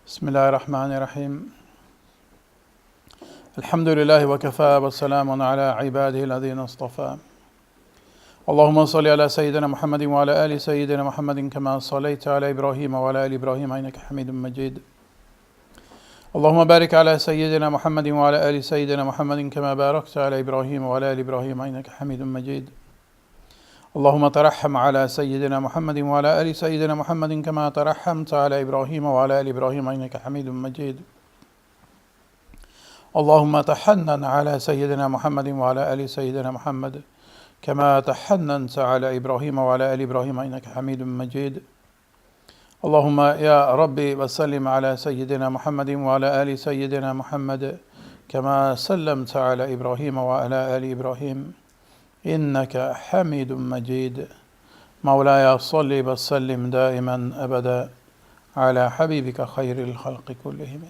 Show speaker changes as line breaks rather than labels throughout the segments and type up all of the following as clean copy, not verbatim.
بسم الله الرحمن الرحيم الحمد لله وكفى والسلام على عباده الذين اصطفى اللهم صل على سيدنا محمد وعلى آل سيدنا محمد كما صليت على إبراهيم وعلى آل إبراهيم إنك حميد مجيد اللهم بارك على سيدنا محمد وعلى آل سيدنا محمد كما باركت على إبراهيم وعلى آل إبراهيم إنك حميد مجيد اللهم ترحم على سيدنا محمد وعلى آل سيدنا محمد كما ترحمت على إبراهيم وعلى آل إبراهيم إنك حميد مجيد اللهم تحنن على سيدنا محمد وعلى آل سيدنا محمد كما تحننت على إبراهيم وعلى آل إبراهيم إنك حميد مجيد اللهم يا ربي وسلم على سيدنا محمد وعلى آل سيدنا محمد كما سلمت على إبراهيم وعلى آل إبراهيم إنك حميد مجيد مولاي صل وسلم دائما أبدا على حبيبك خير الخلق كلهم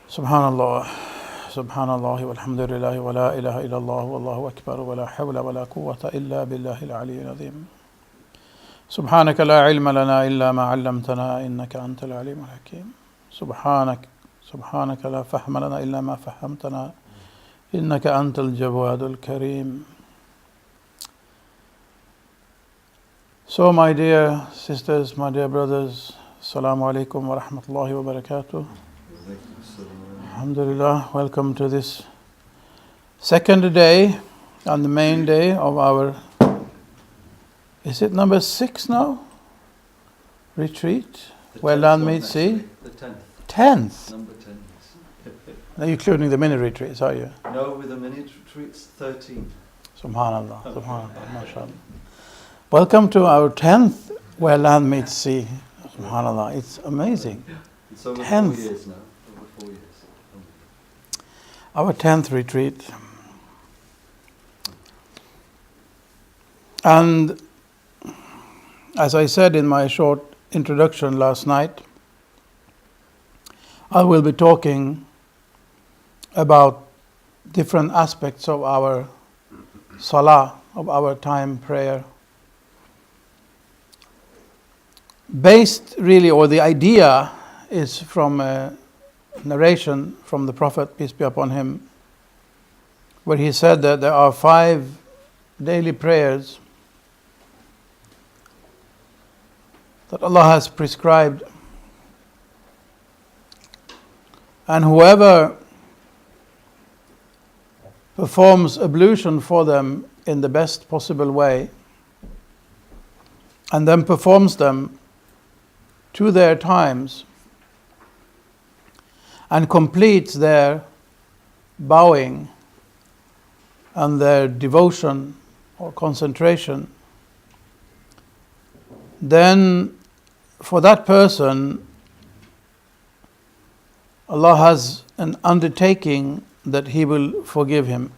سبحان الله والحمد لله ولا إله إلا الله والله أكبر ولا حول ولا قوة إلا بالله العلي العظيم سبحانك لا علم لنا إلا ما علمتنا إنك أنت العليم الحكيم سبحانك لا فهم لنا إلا ما فهمتنا إنك أنت الجواد الكريم. So my dear sisters, my dear brothers, Assalamu alaikum wa rahmatullahi wa barakatuh. Alhamdulillah, welcome to this second day and the main day of our, is it number 6 now? Retreat? Well done, meet, see?
The 10th.
10th?
Number 10.
Are you including the mini retreats, are you?
No, with the mini retreats, 13.
Subhanallah, mashallah. Welcome to our 10th Where Land Meets Sea. Subhanallah, it's amazing.
It's over
10th.
4 years now. Over 4 years.
Our 10th retreat. And as I said in my short introduction last night, I will be talking about different aspects of our salah, of our time prayer. Based really, or the idea is from a narration from the Prophet, peace be upon him, where he said that there are 5 daily prayers that Allah has prescribed, and whoever performs ablution for them in the best possible way and then performs them to their times and completes their bowing and their devotion or concentration, then for that person Allah has an undertaking that He will forgive him.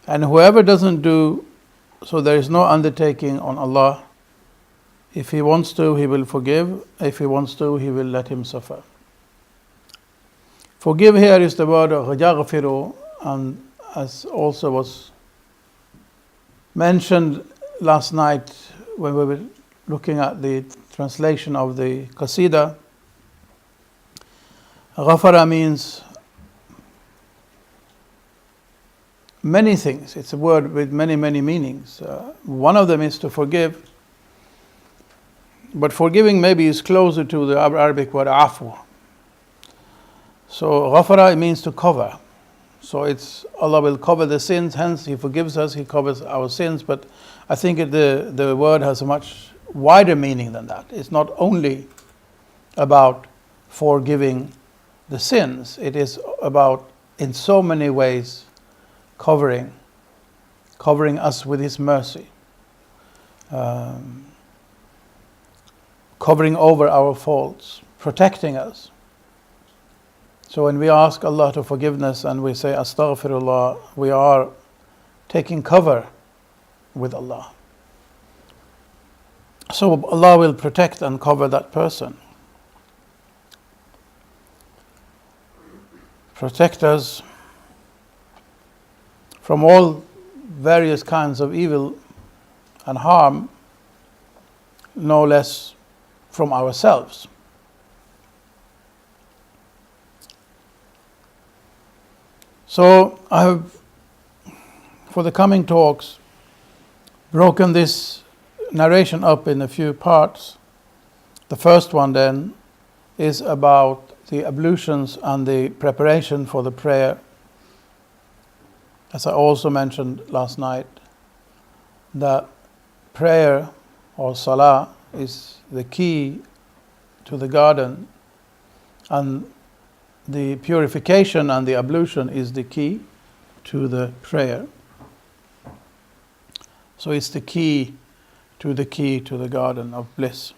And whoever doesn't do so, there is no undertaking on Allah. If He wants to, He will forgive. If He wants to, He will let him suffer. Forgive here is the word yaghfiru, and as also was mentioned last night when we were looking at the translation of the Qasida, ghafara means many things. It's a word with many meanings. One of them is to forgive, but forgiving maybe is closer to the Arabic word afu. So ghafara, it means to cover. So it's Allah will cover the sins, hence He forgives us, He covers our sins. But I think the word has a much wider meaning than that. It's not only about forgiving the sins, it is about, in so many ways, covering us with His mercy, covering over our faults, protecting us. So when we ask Allah to forgiveness and we say astaghfirullah, we are taking cover with Allah. So Allah will protect and cover that person. Protect us from all various kinds of evil and harm, no less from ourselves. So I have, for the coming talks, broken this narration up in a few parts. The first one then is about the ablutions and the preparation for the prayer. As I also mentioned last night, that prayer or salah is the key to the garden, and the purification and the ablution is the key to the prayer. So it's the key to the garden of bliss.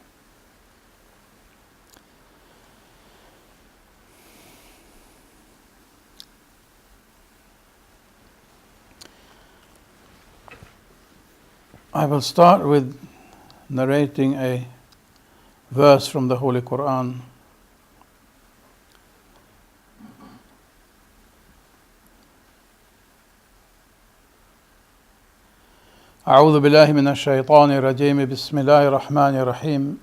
I will start with narrating a verse from the Holy Quran. أعوذ بالله من الشيطان الرجيم بسم الله الرحمن الرحيم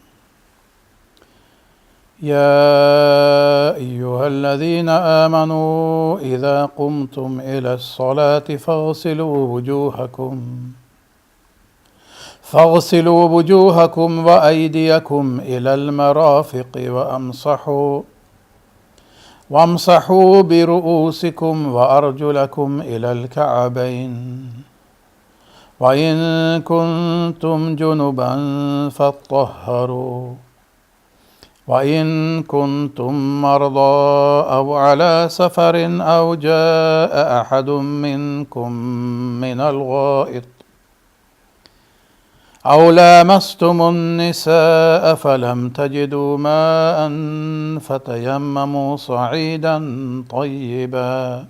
يا أيها الذين آمنوا إذا قمتم إلى الصلاة فاغسلوا وجوهكم وأيديكم إلى المرافق وامسحوا برؤوسكم وأرجلكم إلى الكعبين وإن كنتم جنبا فاطهروا وإن كنتم مرضى أو على سفر أو جاء أحد منكم من الغائط أو لامستم النساء فلم تجدوا ماء فتيمموا صعيدا طيبا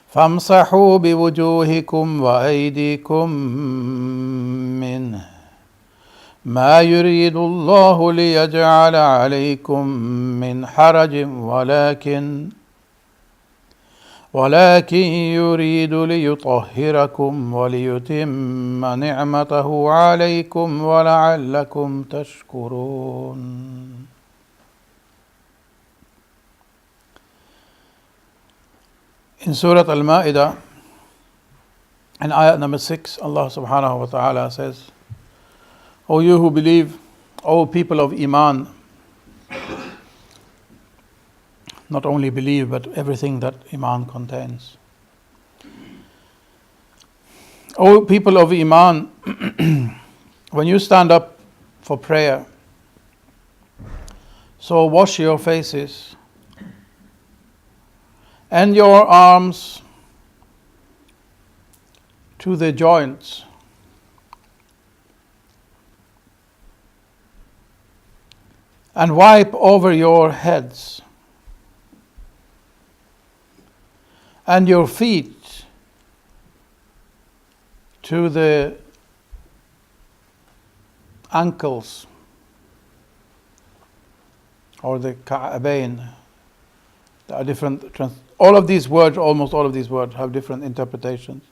فامسحوا بوجوهكم وأيديكم منه ما يريد الله ليجعل عليكم من حرج ولكن يريد ليطهركم وليتم نعمته عليكم ولعلكم تشكرون. In Surah Al-Ma'idah, in ayat number 6, Allah subhanahu wa ta'ala says, O you who believe, O people of Iman, not only believe, but everything that Iman contains. O people of Iman, when you stand up for prayer, so wash your faces and your arms to the joints, and wipe over your heads and your feet to the ankles or the ka'abain. There are different all of these words, almost all of these words, have different interpretations.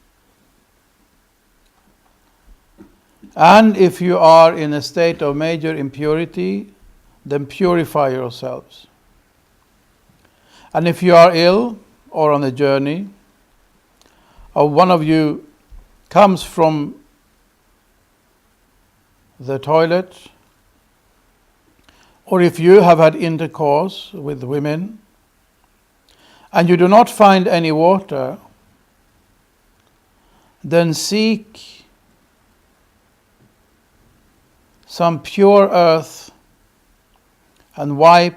And if you are in a state of major impurity, then purify yourselves. And if you are ill or on a journey, or one of you comes from the toilet, or if you have had intercourse with women, and you do not find any water, then seek some pure earth and wipe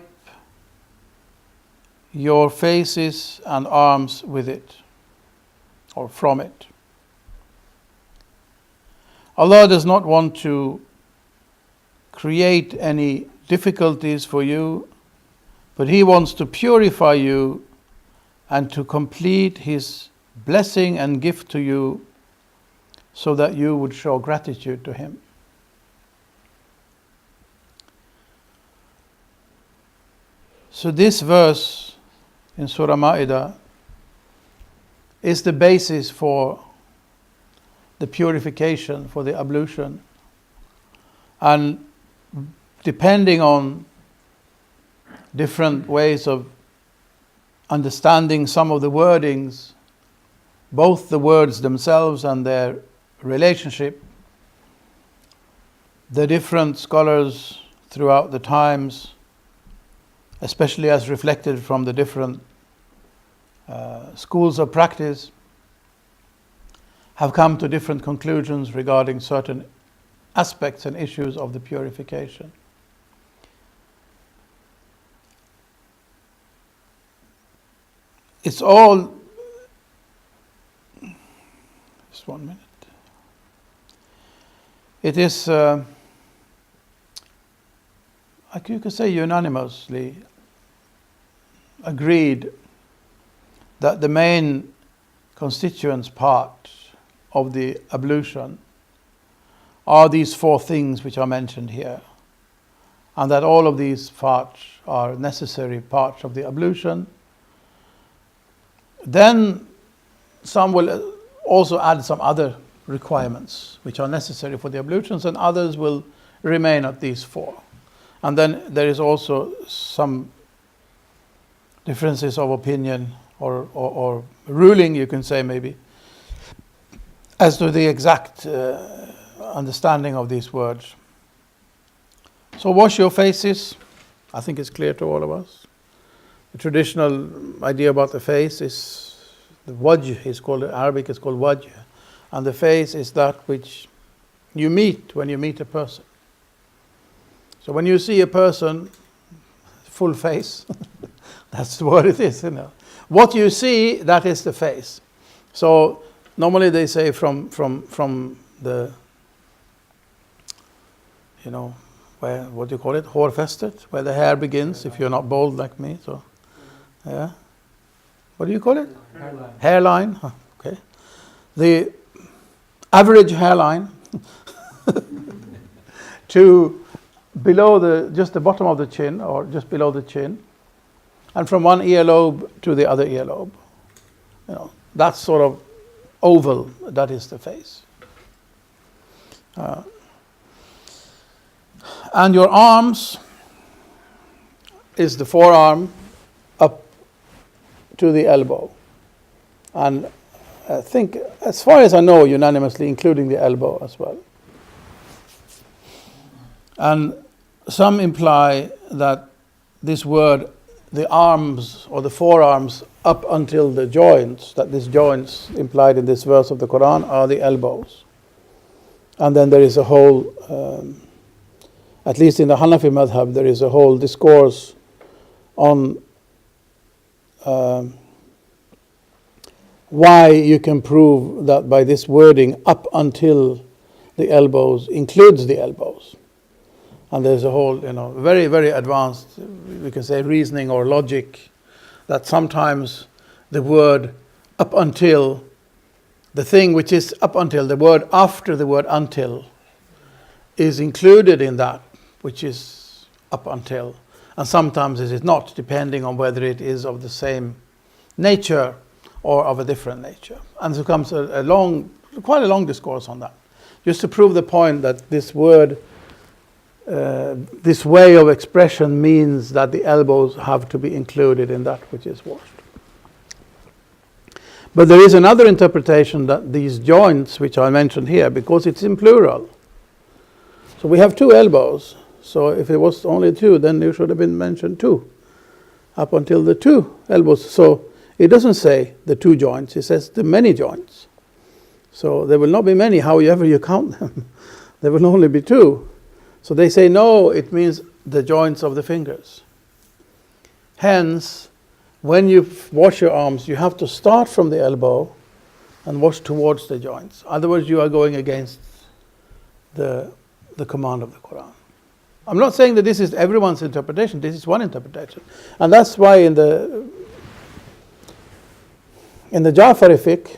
your faces and arms with it, or from it. Allah does not want to create any difficulties for you, but He wants to purify you and to complete His blessing and gift to you so that you would show gratitude to Him. So this verse in Surah Ma'idah is the basis for the purification, for the ablution. And depending on different ways of understanding some of the wordings, both the words themselves and their relationship, the different scholars throughout the times, especially as reflected from the different schools of practice, have come to different conclusions regarding certain aspects and issues of the purification. It's all, just 1 minute. It is, you could say, unanimously agreed that the main constituents part of the ablution are these 4 things which are mentioned here, and that all of these parts are necessary parts of the ablution. Then some will also add some other requirements which are necessary for the ablutions, and others will remain at these 4. And then there is also some differences of opinion or ruling, you can say maybe, as to the exact understanding of these words. So wash your faces. I think it's clear to all of us. The traditional idea about the face is the wajh, is called in Arabic, is called wajh. And the face is that which you meet when you meet a person. So when you see a person, full face, that's what it is, you know. What you see, that is the face. So normally they say from the, you know, where, what do you call it, hårfästet, where the hair begins, if you're not bald like me. So, yeah. What do you call it? Hairline. Okay. The average hairline to below just the bottom of the chin, or just below the chin, and from one earlobe to the other earlobe. You know, that sort of oval, that is the face. And your arms is the forearm up to the elbow. And I think, as far as I know, unanimously, including the elbow as well. And some imply that this word, the arms or the forearms up until the joints, that these joints implied in this verse of the Quran are the elbows. And then there is a whole, at least in the Hanafi madhab, there is a whole discourse on why you can prove that by this wording up until the elbows includes the elbows. And there's a whole, you know, very, very advanced, we can say, reasoning or logic, that sometimes the word up until, the thing which is up until, the word after the word until, is included in that which is up until. And sometimes it is not, depending on whether it is of the same nature or of a different nature. And there comes quite a long discourse on that, just to prove the point that this word, this way of expression means that the elbows have to be included in that which is washed. But there is another interpretation that these joints, which are mentioned here, because it's in plural. So we have 2 elbows. So if it was only 2, then there should have been mentioned 2, up until the 2 elbows. So it doesn't say the 2 joints, it says the many joints. So there will not be many, however you count them. There will only be 2. So they say, no, it means the joints of the fingers. Hence, when you wash your arms, you have to start from the elbow and wash towards the joints. Otherwise, you are going against the command of the Quran. I'm not saying that this is everyone's interpretation. This is one interpretation. And that's why in the Ja'fari fiqh,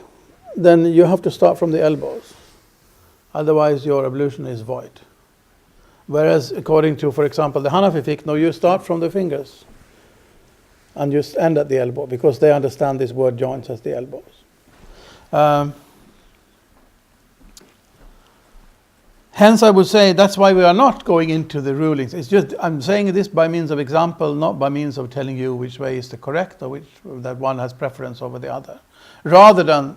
then you have to start from the elbows. Otherwise, your ablution is void. Whereas, according to, for example, the Hanafi fiqh, no, you start from the fingers and you end at the elbow, because they understand this word joints as the elbows. Hence, I would say that's why we are not going into the rulings. It's just, I'm saying this by means of example, not by means of telling you which way is the correct or which that one has preference over the other. Rather than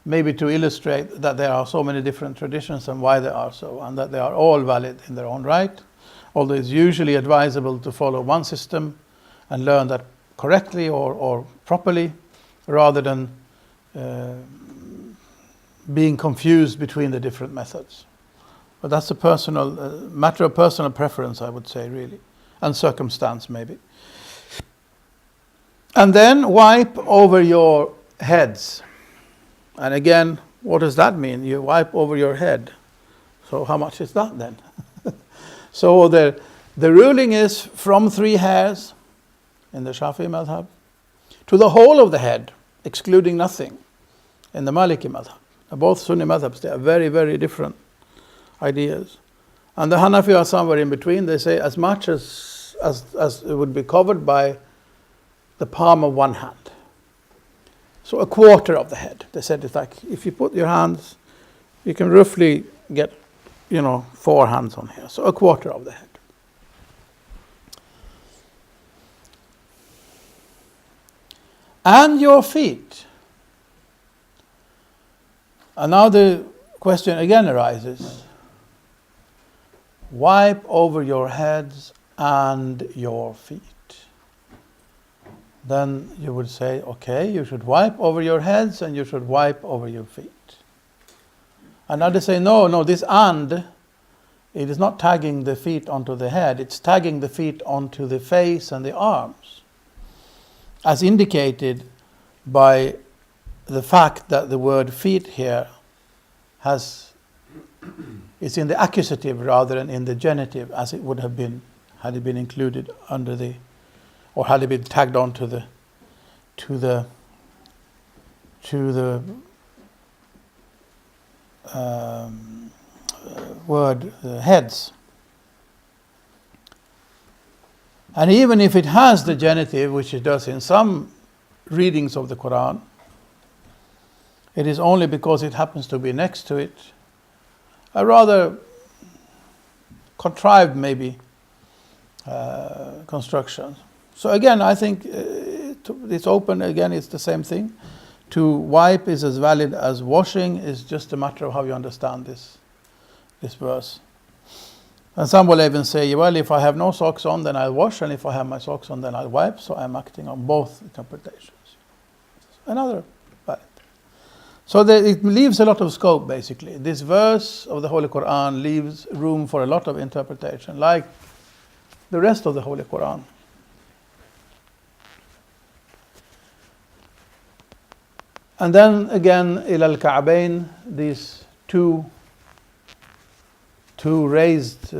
maybe to illustrate that there are so many different traditions and why they are so, and that they are all valid in their own right. Although it's usually advisable to follow one system and learn that correctly or properly, rather than being confused between the different methods. But that's a personal matter of personal preference, I would say, really, and circumstance maybe. And then wipe over your heads. And again, what does that mean? You wipe over your head. So how much is that then? So the ruling is from 3 hairs in the Shafi'i madhab to the whole of the head, excluding nothing in the Maliki madhab. Both Sunni madhabs, they are very, very different ideas. And the Hanafi are somewhere in between. They say as much as it would be covered by the palm of one hand. So a quarter of the head. They said it's like if you put your hands, you can roughly get, 4 hands on here. So a quarter of the head. And your feet. And now the question again arises. Wipe over your heads and your feet. Then you would say, okay, you should wipe over your heads and you should wipe over your feet. And now they say, no, this and, it is not tagging the feet onto the head, it's tagging the feet onto the face and the arms. As indicated by the fact that the word feet here is in the accusative rather than in the genitive, as it would have been had it been included under the, or had it been tagged on to the word heads. And even if it has the genitive, which it does in some readings of the Quran, it is only because it happens to be next to it. A rather contrived, maybe, construction. So again, I think it's open. Again, it's the same thing. To wipe is as valid as washing. Is just a matter of how you understand this verse. And some will even say, well, if I have no socks on, then I'll wash, and if I have my socks on, then I'll wipe. So I'm acting on both interpretations. Another valid. So it leaves a lot of scope, basically. This verse of the Holy Quran leaves room for a lot of interpretation, like the rest of the Holy Quran. And then again, ila al-ka'bayn, these two raised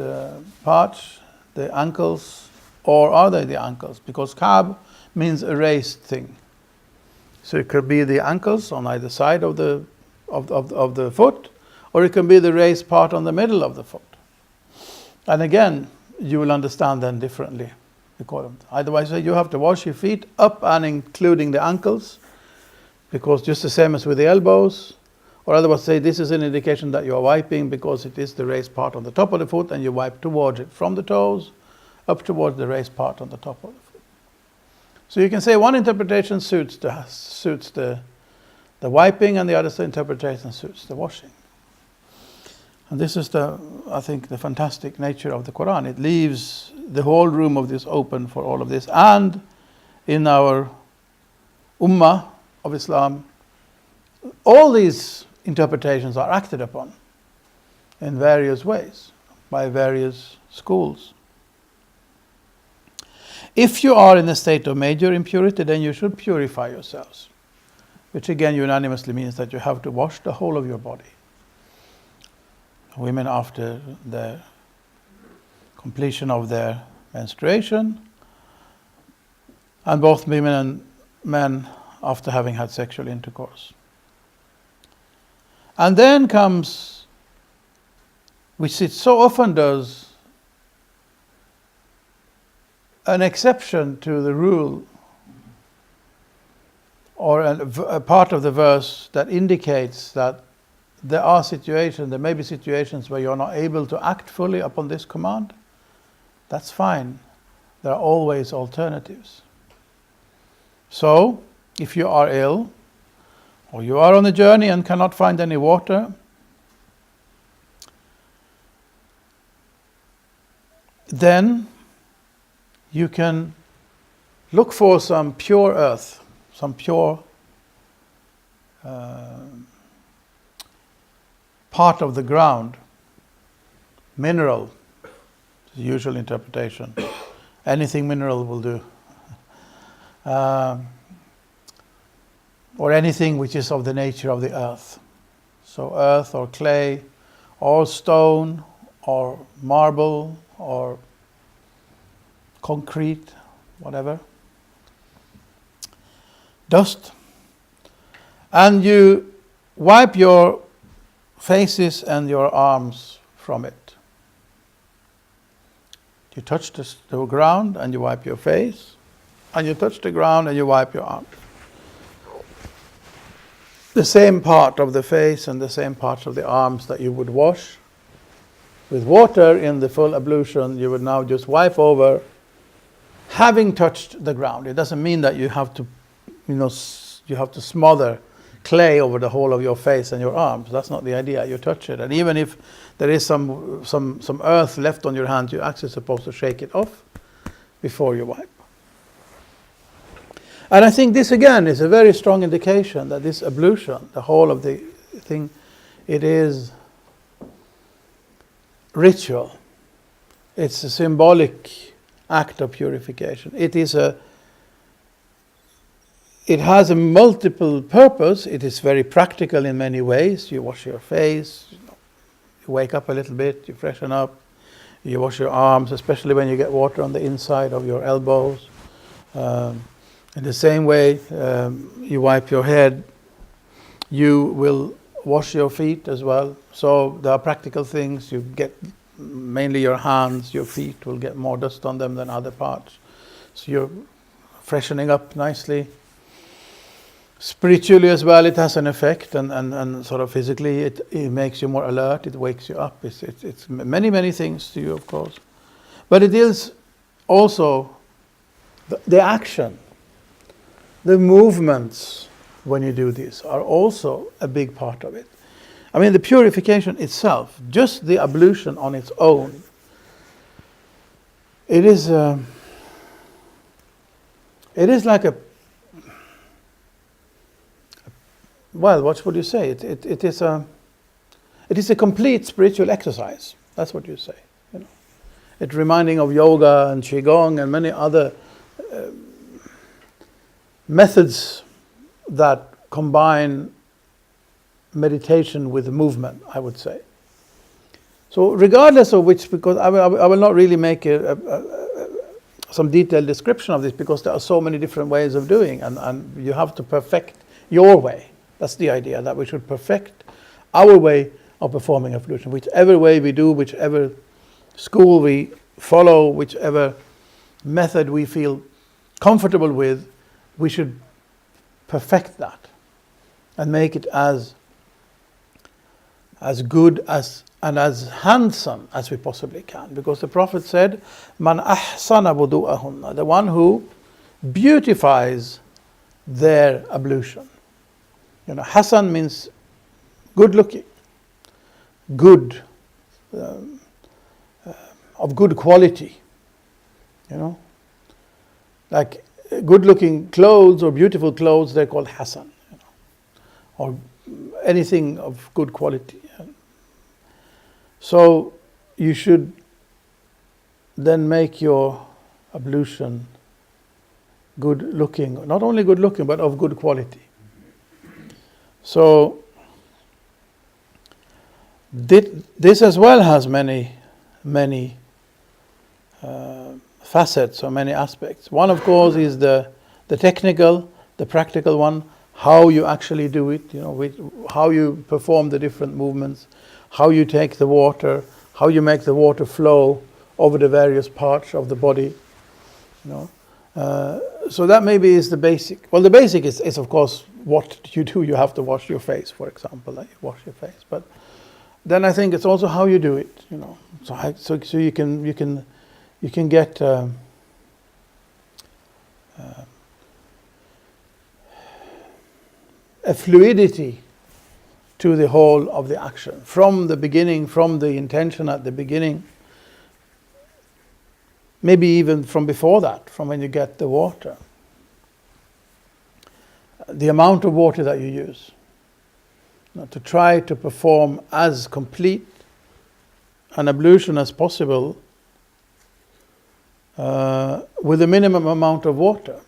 parts, the ankles, or are they the ankles? Because ka'b means a raised thing. So it could be the ankles on either side of the foot, or it can be the raised part on the middle of the foot. And again, you will understand them differently. Otherwise, you have to wash your feet up and including the ankles, because just the same as with the elbows, or otherwise say this is an indication that you are wiping because it is the raised part on the top of the foot, and you wipe towards it from the toes up towards the raised part on the top of the foot. So you can say one interpretation suits the wiping, and the other interpretation suits the washing. And this is I think the fantastic nature of the Quran. It leaves the whole room of this open for all of this. And in our ummah of Islam, all these interpretations are acted upon in various ways by various schools. If you are in a state of major impurity, then you should purify yourselves, which again unanimously means that you have to wash the whole of your body. Women after the completion of their menstruation, and both women and men after having had sexual intercourse. And then comes, which it so often does, an exception to the rule, or a part of the verse that indicates that there may be situations where you're not able to act fully upon this command. That's fine. There are always alternatives. So, if you are ill, or you are on a journey and cannot find any water, then you can look for some pure earth, some pure part of the ground, mineral, the usual interpretation. Anything mineral will do. Or anything which is of the nature of the earth. So earth or clay or stone or marble or concrete, whatever. Dust. And you wipe your faces and your arms from it. You touch the ground and you wipe your face, and you touch the ground and you wipe your arms. The same part of the face and the same parts of the arms that you would wash with water in the full ablution, you would now just wipe over, having touched the ground. It doesn't mean that you have to, you have to smother clay over the whole of your face and your arms. That's not the idea. You touch it, and even if there is some earth left on your hand, you're actually supposed to shake it off before you wipe. And I think this again is a very strong indication that this ablution, the whole of the thing, it is ritual. It's a symbolic act of purification. It has a multiple purpose. It is very practical in many ways. You wash your face, you wake up a little bit, you freshen up, you wash your arms, especially when you get water on the inside of your elbows. In the same way, you wipe your head, you will wash your feet as well. So there are practical things. You get mainly your hands, your feet will get more dust on them than other parts. So you're freshening up nicely. Spiritually as well, it has an effect, and sort of physically, it makes you more alert. It wakes you up. It's many things to you, of course, but it is also the action, the movements when you do this are also a big part of it. I mean, the purification itself, just the ablution on its own, it is like a, well, what would you say? It is a complete spiritual exercise. That's what you say. It's reminding of yoga and qigong and many other methods that combine meditation with movement, I would say. So regardless of which, because I will not really make some detailed description of this, because there are so many different ways of doing, and you have to perfect your way. That's the idea, that we should perfect our way of performing ablution. Whichever way we do, whichever school we follow, whichever method we feel comfortable with, we should perfect that and make it as good and as handsome as we possibly can. Because the Prophet said, Man ahsana wudu'ahunna, the one who beautifies their ablution. Hasan means good looking, good, of good quality. Like good looking clothes or beautiful clothes, they're called Hasan, or anything of good quality. So you should then make your ablution good looking, not only good looking, but of good quality. So this as well has many facets or many aspects. One, of course, is the technical, the practical one, how you actually do it, how you perform the different movements, how you take the water, how you make the water flow over the various parts of the body. So that maybe is the basic. Well, the basic is of course what you do. You have to wash your face, for example. Like you wash your face, but then I think it's also how you do it. So you can get a fluidity to the whole of the action from the beginning, from the intention at the beginning. Maybe even from before that, from when you get the water. The amount of water that you use. To try to perform as complete an ablution as possible with a minimum amount of water.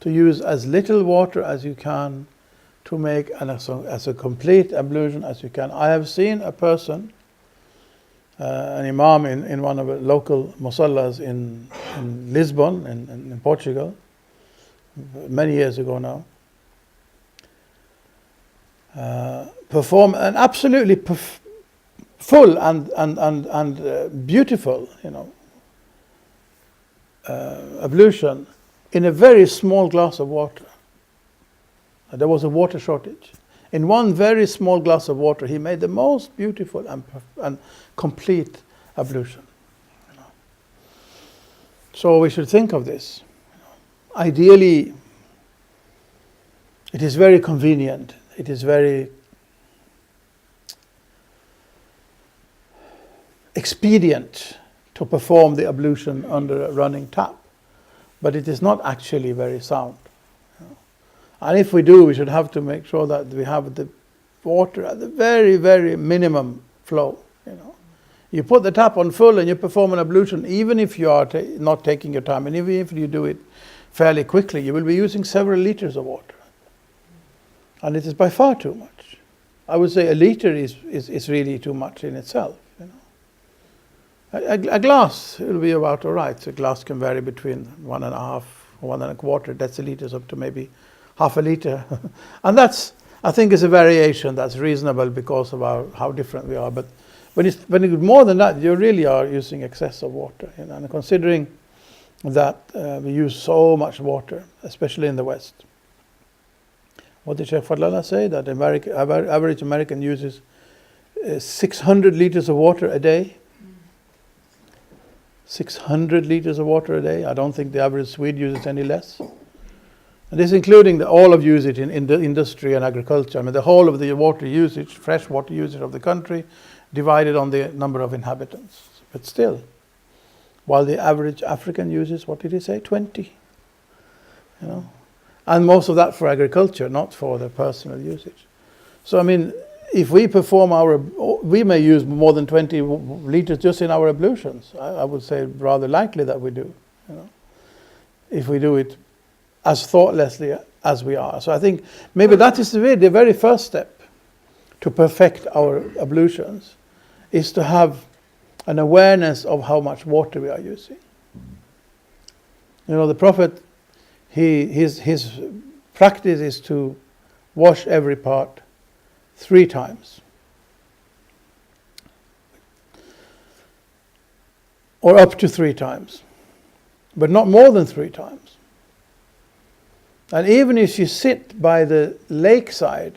To use as little water as you can to make as a complete ablution as you can. I have seen a person, an imam in one of the local musallas in Lisbon, in Portugal, many years ago now, perform an absolutely full and beautiful, ablution in a very small glass of water. There was a water shortage. In one very small glass of water, he made the most beautiful and complete ablution. So we should think of this. Ideally, it is very convenient. It is very expedient to perform the ablution under a running tap, but it is not actually very sound. And if we do, we should have to make sure that we have the water at the very, very minimum flow. You put the tap on full and you perform an ablution, even if you are not taking your time, and even if you do it fairly quickly, you will be using several liters of water. And it is by far too much. I would say a liter is really too much in itself. A glass will be about all right. A glass can vary between 1.5 or 1.25 deciliters up to maybe half a liter. And that's, I think, is a variation that's reasonable because of how different we are. But when it's more than that, you really are using excess of water. And considering that we use so much water, especially in the West. What did Sheikh Fadlallah say? That average American uses 600 liters of water a day. 600 liters of water a day. I don't think the average Swede uses any less. And this including all of usage in the industry and agriculture. I mean, the whole of the water usage, fresh water usage of the country, divided on the number of inhabitants. But still, while the average African uses, what did he say, 20? And most of that for agriculture, not for the personal usage. So, I mean, if we we may use more than 20 liters just in our ablutions. I would say rather likely that we do, if we do it as thoughtlessly as we are. So I think maybe that is the very first step to perfect our ablutions, is to have an awareness of how much water we are using. The Prophet, his practice is to wash every part 3 times. Or up to 3 times. But not more than 3 times. And even if you sit by the lakeside,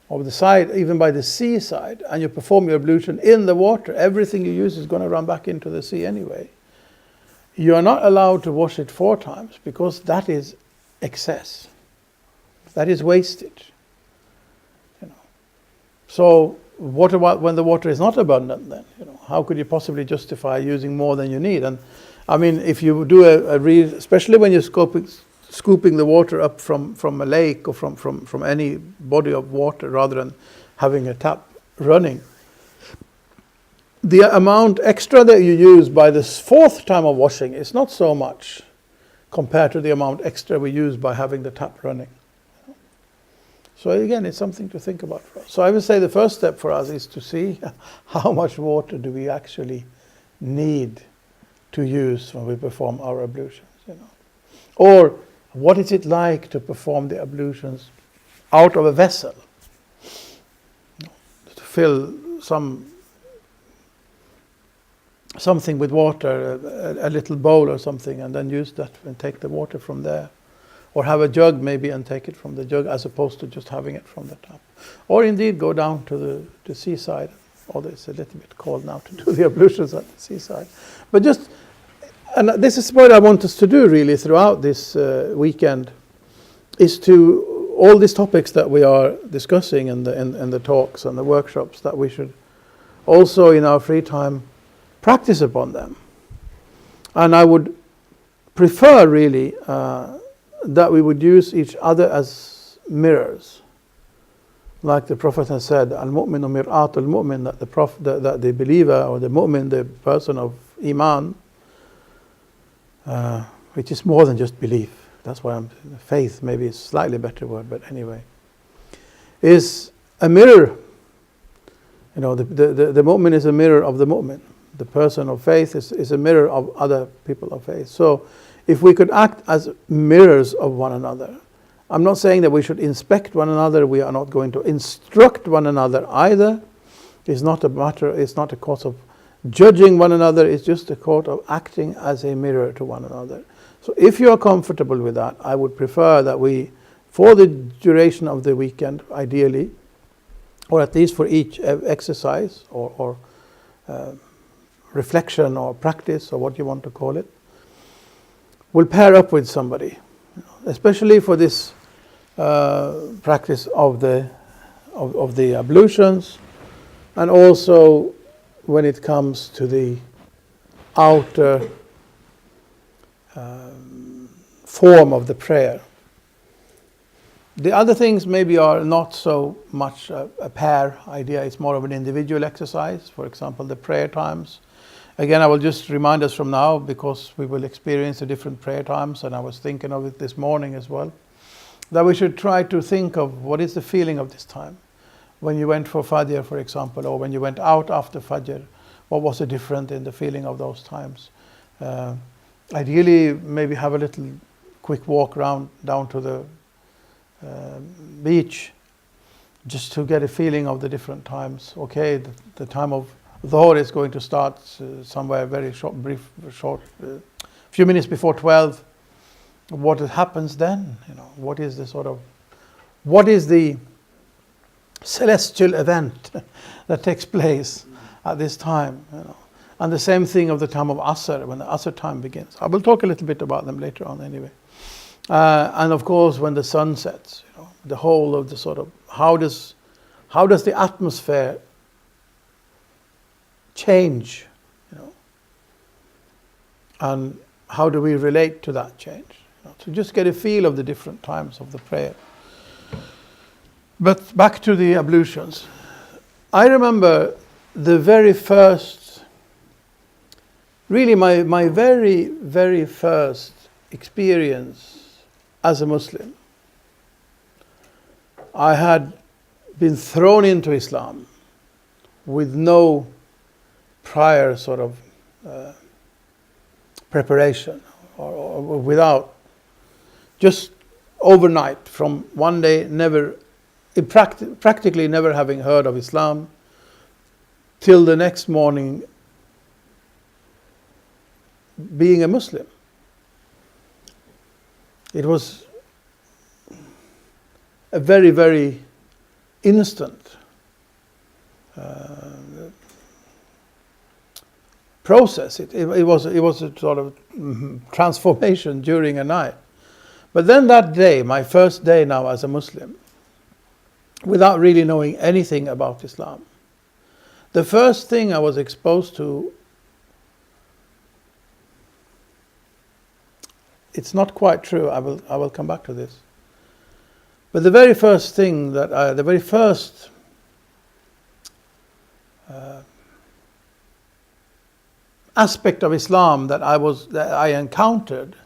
or the side, even by the seaside, and you perform your ablution in the water, everything you use is going to run back into the sea anyway. You are not allowed to wash it 4 times, because that is excess. That is wastage. So what about when the water is not abundant then? How could you possibly justify using more than you need? And I mean, if you do especially when you're scooping the water up from a lake or from any body of water rather than having a tap running, the amount extra that you use by the 4th time of washing is not so much compared to the amount extra we use by having the tap running. So again, it's something to think about for us. So I would say the first step for us is to see how much water do we actually need to use when we perform our ablutions. Or what is it like to perform the ablutions out of a vessel? To fill some something with water, a little bowl or something, and then use that and take the water from there. Or have a jug maybe and take it from the jug as opposed to just having it from the tap. Or indeed go down to the seaside, although it's a little bit cold now to do the ablutions at the seaside. But just, and this is what I want us to do really throughout this weekend, is to, all these topics that we are discussing in the talks and the workshops, that we should also in our free time practice upon them. And I would prefer really that we would use each other as mirrors. Like the Prophet has said, Al-Mu'minu mir'atul mu'min, that the believer or the mu'min, the person of Iman, which is more than just belief. That's why faith maybe is a slightly better word, but anyway, is a mirror. You know, the mu'min is a mirror of the mu'min. The person of faith is a mirror of other people of faith. So if we could act as mirrors of one another, I'm not saying that we should inspect one another, we are not going to instruct one another either. It's not a cause of judging one another, it's just a cause of acting as a mirror to one another. So if you are comfortable with that, I would prefer that we, for the duration of the weekend, ideally, or at least for each exercise or reflection or practice or what you want to call it, will pair up with somebody, especially for this practice of the ablutions, and also when it comes to the outer form of the prayer. The other things maybe are not so much a pair idea, it's more of an individual exercise. For example, the prayer times. Again, I will just remind us from now, because we will experience the different prayer times, and I was thinking of it this morning as well, that we should try to think of what is the feeling of this time. When you went for Fajr, for example, or when you went out after Fajr, what was the difference in the feeling of those times? Ideally, maybe have a little quick walk around down to the beach, just to get a feeling of the different times. Okay, the time of Dhuhr is going to start somewhere very short, few minutes before 12. What happens then? You know, what is the celestial event that takes place at this time? You know, and the same thing of the time of Asr, when the Asr time begins. I will talk a little bit about them later on, anyway. And of course, when the sun sets, you know, the whole of the sort of how does the atmosphere change, you know, and how do we relate to that change? You know, to just get a feel of the different times of the prayer. But back to the ablutions. I remember the very first, really my very, very first experience as a Muslim. I had been thrown into Islam with no prior sort of preparation, or without, just overnight, from one day practically never having heard of Islam, till the next morning being a Muslim. It was a very, very instant process. It was a sort of transformation during a night. But then that day, my first day now as a Muslim, without really knowing anything about Islam, the first thing I was exposed to, it's not quite true, I will come back to this, but the very first thing the very first aspect of Islam that I encountered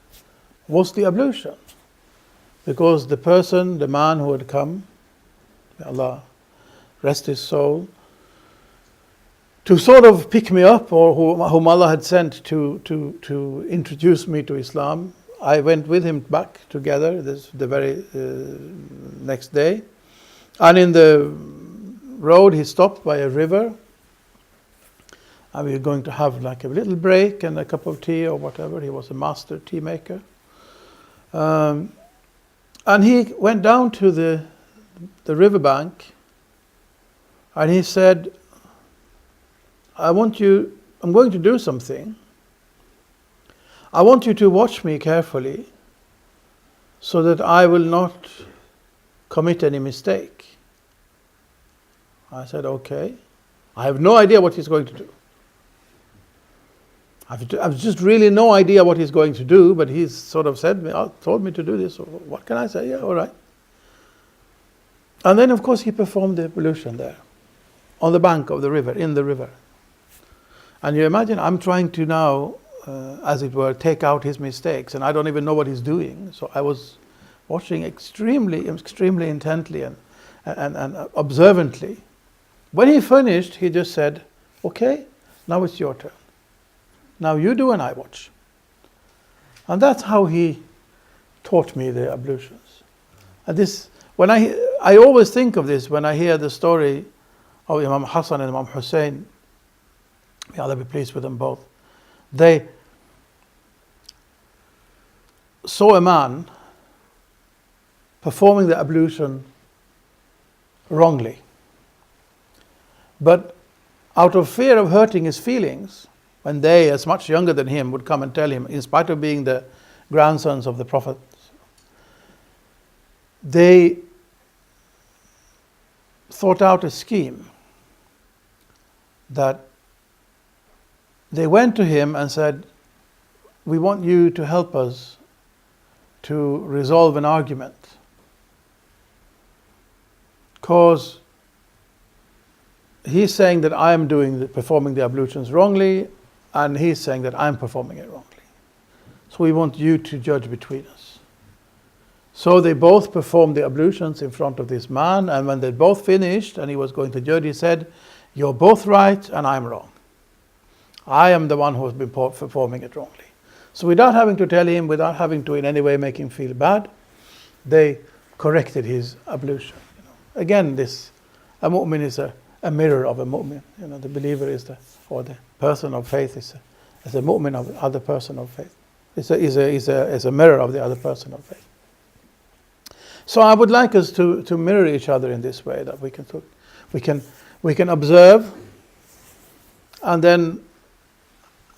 was the ablution. Because the man who had come, may Allah rest his soul, to sort of pick me up, or whom Allah had sent to introduce me to Islam, I went with him back together the very next day. And in the road he stopped by a river, and we were going to have like a little break and a cup of tea or whatever. He was a master tea maker. And he went down to the riverbank, and he said, I'm going to do something. I want you to watch me carefully so that I will not commit any mistake. I said, okay. I have no idea what he's going to do. I've just really no idea what he's going to do, but he's sort of told me to do this. So what can I say? Yeah, all right. And then, of course, he performed the ablution there, on the bank of the river, in the river. And you imagine, I'm trying to now, as it were, take out his mistakes, and I don't even know what he's doing. So I was watching extremely intently and observantly. When he finished, he just said, okay, now it's your turn. Now you do and I watch. And that's how he taught me the ablutions. And this, when I always think of this when I hear the story of Imam Hassan and Imam Hussein. May Allah be pleased with them both. They saw a man performing the ablution wrongly. But out of fear of hurting his feelings, when they, as much younger than him, would come and tell him, in spite of being the grandsons of the Prophet, they thought out a scheme that they went to him and said, we want you to help us to resolve an argument, because he's saying that I am performing the ablutions wrongly, and he's saying that I'm performing it wrongly. So we want you to judge between us. So they both performed the ablutions in front of this man, and when they both finished and he was going to judge, he said, you're both right and I'm wrong. I am the one who has been performing it wrongly. So without having to tell him, without having to in any way make him feel bad, they corrected his ablution. Again, a mu'min is a mirror of a mu'min. The believer is the person of faith is a mu'min of the other person of faith. Is a mirror of the other person of faith. So I would like us to mirror each other in this way, that we can observe, and then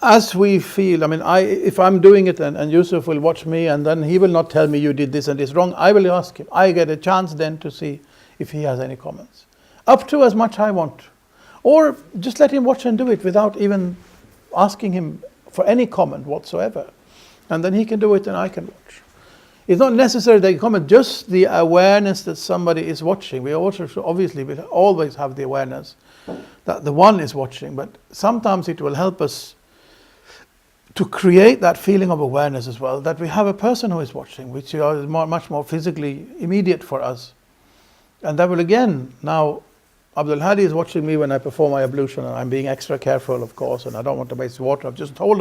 as we feel, if I'm doing it and Yusuf will watch me, and then he will not tell me you did this and this wrong, I will ask him. I get a chance then to see if he has any comments. Up to as much I want. Or just let him watch and do it without even asking him for any comment whatsoever. And then he can do it and I can watch. It's not necessary they comment, just the awareness that somebody is watching. We also should, obviously, we always have the awareness that the one is watching, but sometimes it will help us to create that feeling of awareness as well, that we have a person who is watching, which is much more physically immediate for us. And that will again, now Abdul Hadi is watching me when I perform my ablution, and I'm being extra careful, of course, and I don't want to waste water. I've just talked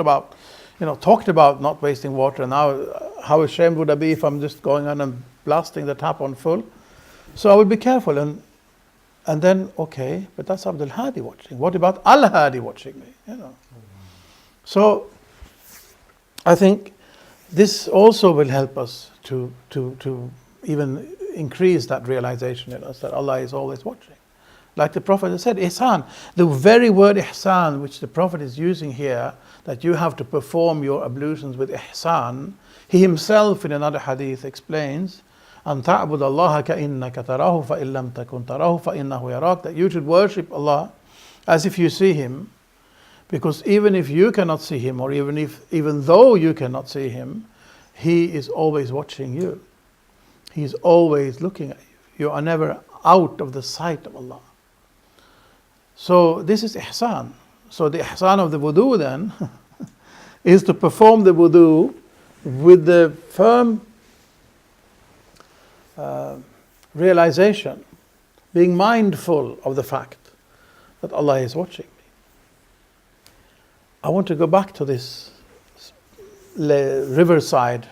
about not wasting water. Now, how ashamed would I be if I'm just going on and blasting the tap on full? So I will be careful, and then, okay, but that's Abdul Hadi watching. What about Al Hadi watching me? So I think this also will help us to even increase that realization in us that Allah is always watching. Like the Prophet has said, ihsan, the very word ihsan which the Prophet is using here, that you have to perform your ablutions with ihsan, he himself in another hadith explains, أن تعبد الله كأنك تراه فإن لم تكن تراه فإنه يراك, that you should worship Allah as if you see him, because even if you cannot see him, or even though you cannot see him, he is always watching you. He is always looking at you. You are never out of the sight of Allah. So this is ihsan. So the ihsan of the wudu then is to perform the wudu with the firm realization, being mindful of the fact that Allah is watching me. I want to go back to this riverside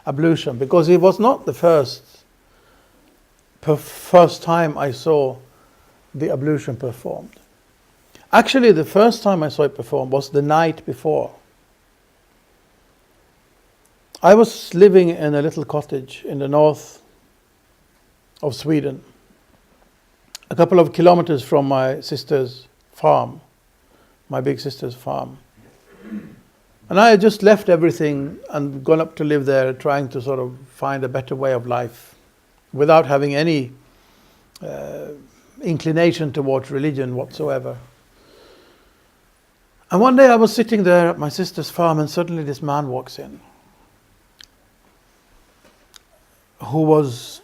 ablution, because it was not the first time I saw the ablution performed. Actually, the first time I saw it perform was the night before. I was living in a little cottage in the north of Sweden, a couple of kilometers from my sister's farm, my big sister's farm. And I had just left everything and gone up to live there, trying to sort of find a better way of life without having any inclination towards religion whatsoever. And one day I was sitting there at my sister's farm, and suddenly this man walks in, who was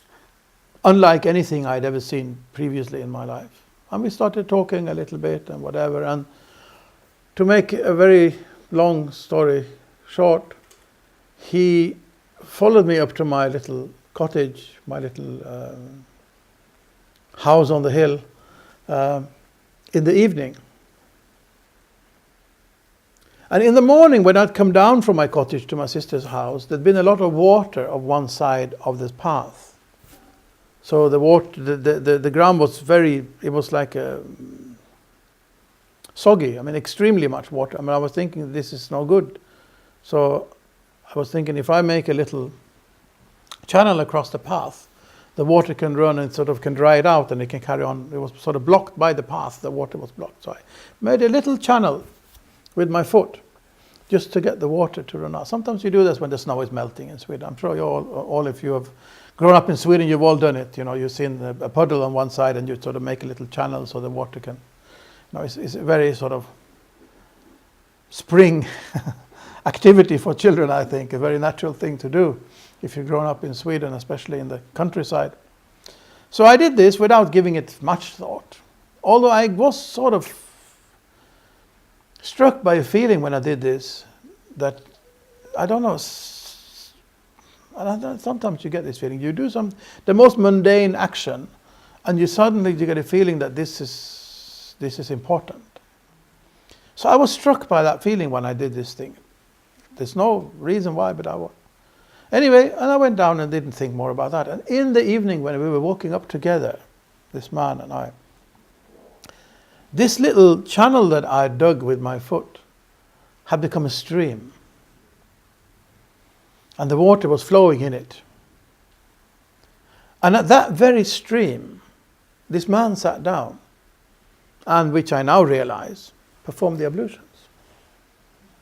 unlike anything I'd ever seen previously in my life. And we started talking a little bit and whatever. And to make a very long story short, he followed me up to my little cottage, my little house on the hill, in the evening. And in the morning, when I'd come down from my cottage to my sister's house, there'd been a lot of water on one side of this path. So the water, the ground was it was like soggy. I mean, extremely much water. I mean, I was thinking this is no good. So I was thinking, if I make a little channel across the path, the water can run and sort of can dry it out, and it can carry on. It was sort of blocked by the path. The water was blocked. So I made a little channel with my foot, just to get the water to run out. Sometimes you do this when the snow is melting in Sweden. I'm sure all if you have grown up in Sweden, you've all done it. You know, you've seen a puddle on one side, and you sort of make a little channel so the water can. You know, it's a very sort of spring activity for children, I think, a very natural thing to do if you've grown up in Sweden, especially in the countryside. So I did this without giving it much thought, although I was sort of struck by a feeling when I did this that, I don't know, sometimes you get this feeling. You do the most mundane action, and you get a feeling that this is important. So I was struck by that feeling when I did this thing. There's no reason why, but I was. Anyway, and I went down and didn't think more about that. And in the evening, when we were walking up together, this man and I, this little channel that I dug with my foot had become a stream. And the water was flowing in it. And at that very stream, this man sat down, and which I now realize, performed the ablutions.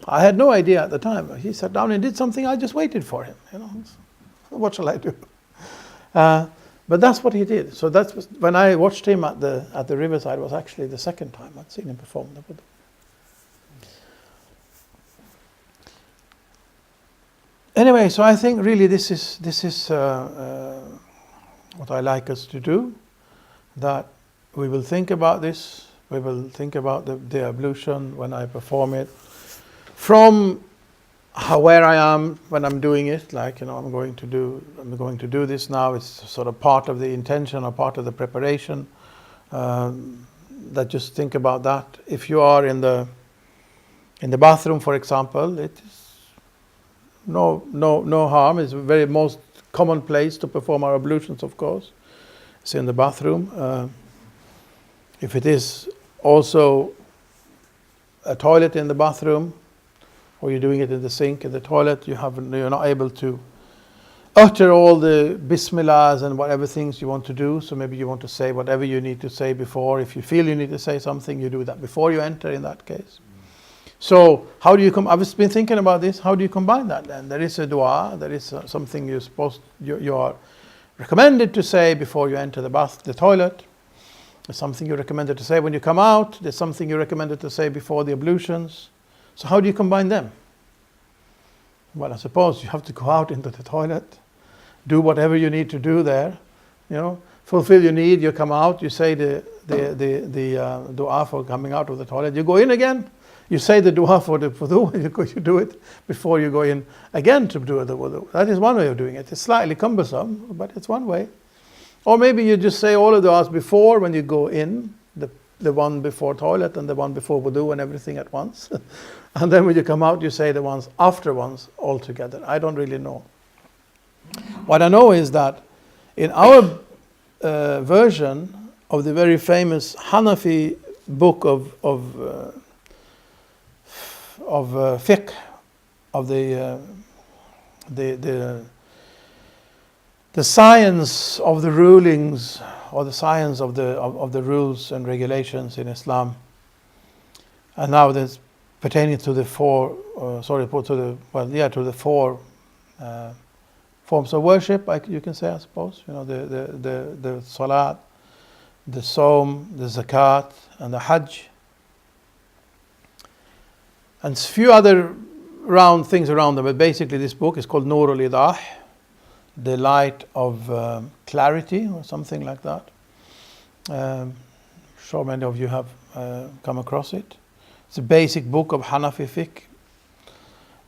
I had no idea at the time. He sat down and did something. I just waited for him. You know, what shall I do? But that's what he did. So that was when I watched him at the riverside. Was actually the second time I'd seen him perform the Buddha. Anyway, so I think really this is what I like us to do. That we will think about this. We will think about the ablution when I perform it, from where I am when I'm doing it. Like, you know, I'm going to do this now. It's sort of part of the intention or part of the preparation. That just think about that. If you are in the bathroom, for example, it is no harm. It's the very most common place to perform our ablutions, of course. It's in the bathroom. If it is also a toilet in the bathroom, or you're doing it in the sink in the toilet, you're not able to utter all the bismillahs and whatever things you want to do. So maybe you want to say whatever you need to say before. If you feel you need to say something, you do that before you enter in that case. So how do you I've been thinking about this. How do you combine that then? There is a dua, there is something you are recommended to say before you enter the toilet. There's something you're recommended to say when you come out. There's something you're recommended to say before the ablutions. So how do you combine them? Well, I suppose you have to go out into the toilet, do whatever you need to do there, you know, fulfill your need. You come out, you say the dua for coming out of the toilet. You go in again, you say the dua for the wudu. You do it before you go in again to do the wudu. That is one way of doing it. It's slightly cumbersome, but it's one way. Or maybe you just say all of the du'as before when you go in, the one before toilet and the one before wudu and everything at once. And then when you come out, you say the ones after ones all together. I don't really know. What I know is that in our version of the very famous Hanafi book of fiqh, of the science of the rulings, or the science of the rules and regulations in Islam, and now that's pertaining to the four forms of worship, you can say, I suppose. The salat, the Sawm, the Zakat, and the Hajj, and a few other things around them. But basically, this book is called Nur al-Idah, the light of clarity, or something like that. I'm sure many of you have come across it. It's a basic book of Hanafi fiqh,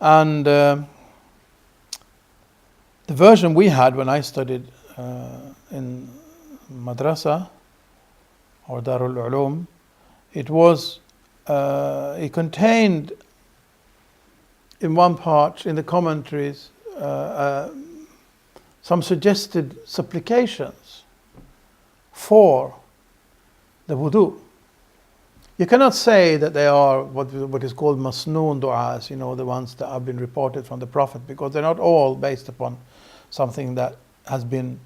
and the version we had when I studied in madrasa or Darul Ulum, it contained in one part, in the commentaries, some suggested supplications for the wudu. You cannot say that they are what is called masnoon du'as, the ones that have been reported from the Prophet, because they're not all based upon something that has been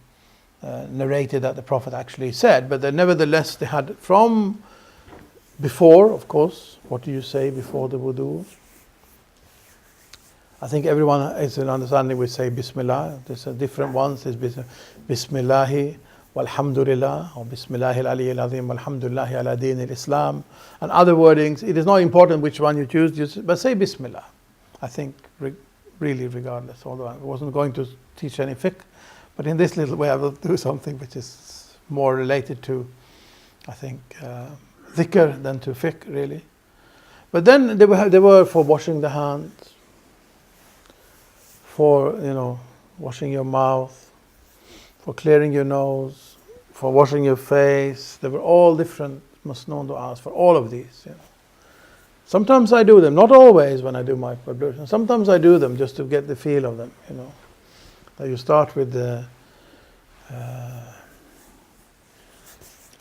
narrated that the Prophet actually said, but nevertheless they had from before, of course. What do you say before the wudu? I think everyone is in understanding we say Bismillah. There's different ones. There's Bismillahi walhamdulillah, or Bismillahi al-Ali al-Azim walhamdulillahi ala din al-Islam, and other wordings. It is not important which one you choose, but say Bismillah. I think really regardless, although I wasn't going to teach any fiqh, but in this little way I will do something which is more related to, I think, dhikr than to fiqh really. But then they were for washing the hands, for washing your mouth, for clearing your nose, for washing your face. There were all different masnoon du'as for all of these. Sometimes I do them, not always when I do my ablution. Sometimes I do them just to get the feel of them. That you start with a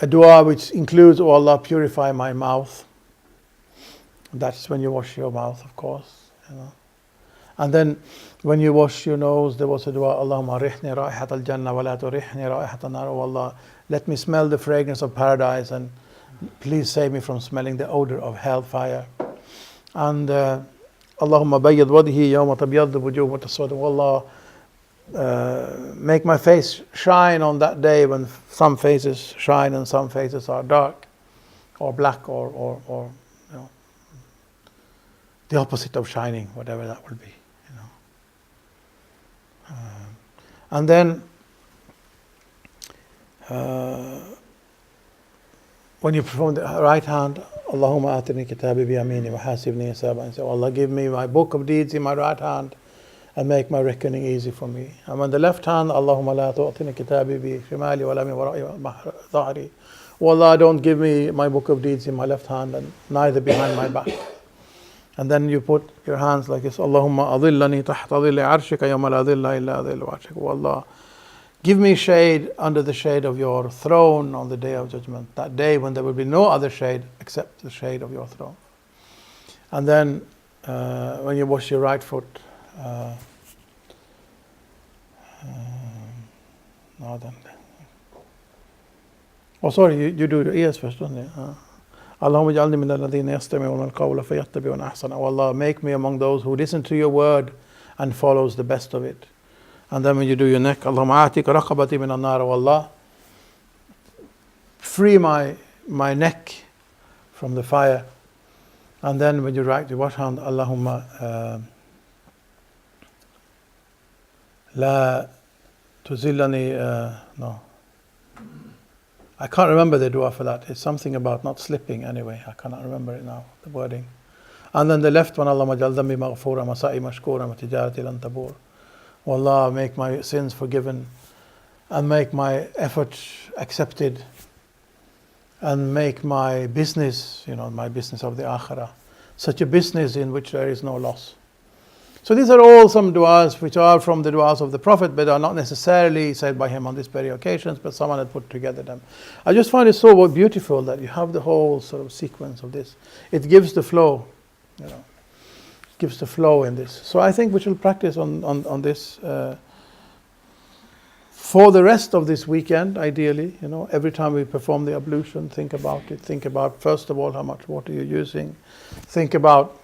dua which includes, "Oh Allah, purify my mouth." That's when you wash your mouth, of course. And then when you wash your nose, there was a dua, "Allahumma rihni ra'ihat al-jannah wa la turihni ra'ihat al-nar." Oh Allah, let me smell the fragrance of paradise, and please save me from smelling the odor of hellfire. And Allahumma bayyid wajhi yawma tabyaddu wujuh wa taswaddu. Oh Allah, make my face shine on that day when some faces shine and some faces are dark or black or the opposite of shining, whatever that will be. And then when you perform the right hand, Allahumma atini kitabi bi yamini wa hasibni hisaba, and say, "Oh Allah, give me my book of deeds in my right hand and make my reckoning easy for me." And on the left hand, Allahumma la tu'tini kitabi bi shimali wa la min wara'i dhahri. Oh Allah, don't give me my book of deeds in my left hand and neither behind my back. And then you put your hands like this, Allahumma adillani tahta dhilli arshika yawma la dhilla illa dhillu arshika. Oh Allah, give me shade under the shade of your throne on the day of judgment, that day when there will be no other shade except the shade of your throne. And then when you wash your right foot, you do your ears first, don't you? Allahumma ij'alni min alladhina yastami'una al-qawla fayattabi'una ahsana. Oh Allah, make me among those who listen to your word and follows the best of it. And then when you do your neck, Allahumma a'tik raqabati min an-nar. Oh Allah, free my neck from the fire. And then when you right your wash hand, Allahumma la tuzillani, no. I can't remember the dua for that. It's something about not slipping anyway. I cannot remember it now, the wording. And then the left one, Allahumma ja'al dhanbi maghfura masa'i mashkura wa tijarati lan tabur. Oh Allah, make my sins forgiven and make my effort accepted and make my business, my business of the akhirah, such a business in which there is no loss. So these are all some du'as which are from the du'as of the Prophet, but are not necessarily said by him on these very occasions, but someone had put together them. I just find it so beautiful that you have the whole sort of sequence of this. It gives the flow, gives the flow in this. So I think we shall practice on this for the rest of this weekend, ideally. Every time we perform the ablution, think about it. Think about, first of all, how much water you're using. Think about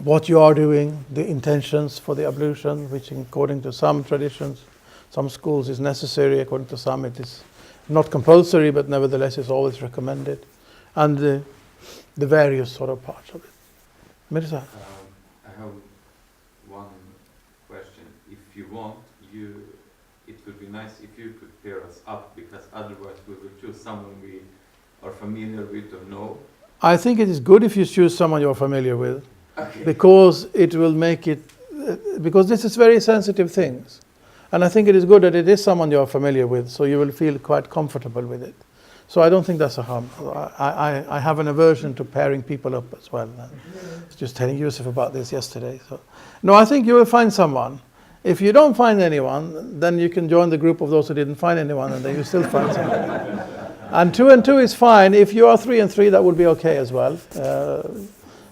what you are doing, the intentions for the ablution, which according to some traditions, some schools is necessary, according to some it is not compulsory, but nevertheless is always recommended, and the various sort of parts of it. Mirza?
I have one question. If you want, it would be nice if you could pair us up, because otherwise we will choose someone we are familiar with or know.
I think it is good if you choose someone you're familiar with,
Okay.
because it will make it, because this is very sensitive things. And I think it is good that it is someone you're familiar with, so you will feel quite comfortable with it. So I don't think that's a harm. I have an aversion to pairing people up as well. I was just telling Yusuf about this yesterday. So, no, I think you will find someone. If you don't find anyone, then you can join the group of those who didn't find anyone, and then you still find someone. And 2 and 2 is fine. If you are 3 and 3, that would be okay as well.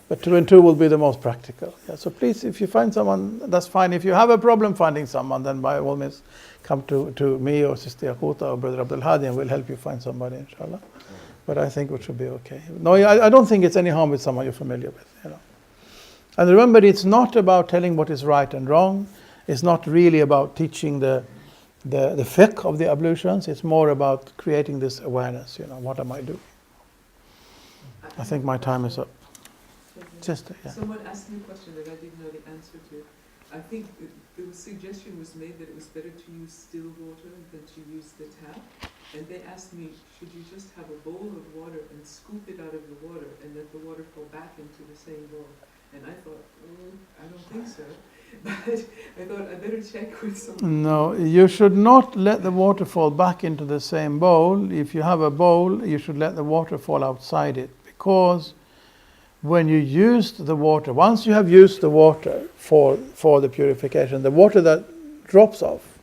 But 2 and 2 will be the most practical. Yeah, so please, if you find someone, that's fine. If you have a problem finding someone, then by all means, come to me or Sister Yaquta or Brother Abdul Hadi, and we'll help you find somebody, inshallah. But I think it should be okay. No, I don't think it's any harm with someone you're familiar with. And remember, it's not about telling what is right and wrong. It's not really about teaching the fiqh of the ablutions. It's more about creating this awareness. What am I doing? I think my time is up. Sister, yeah.
Someone asked me a question that I didn't know the answer to. I think the suggestion was made that it was better to use still water than to use the tap. And they asked me, should you just have a bowl of water and scoop it out of the water and let the water fall back into the same bowl? And I thought, I don't think so. But I thought I better check with someone.
No, you should not let the water fall back into the same bowl. If you have a bowl, you should let the water fall outside it, because when you used the water, once you have used the water for the purification, the water that drops off,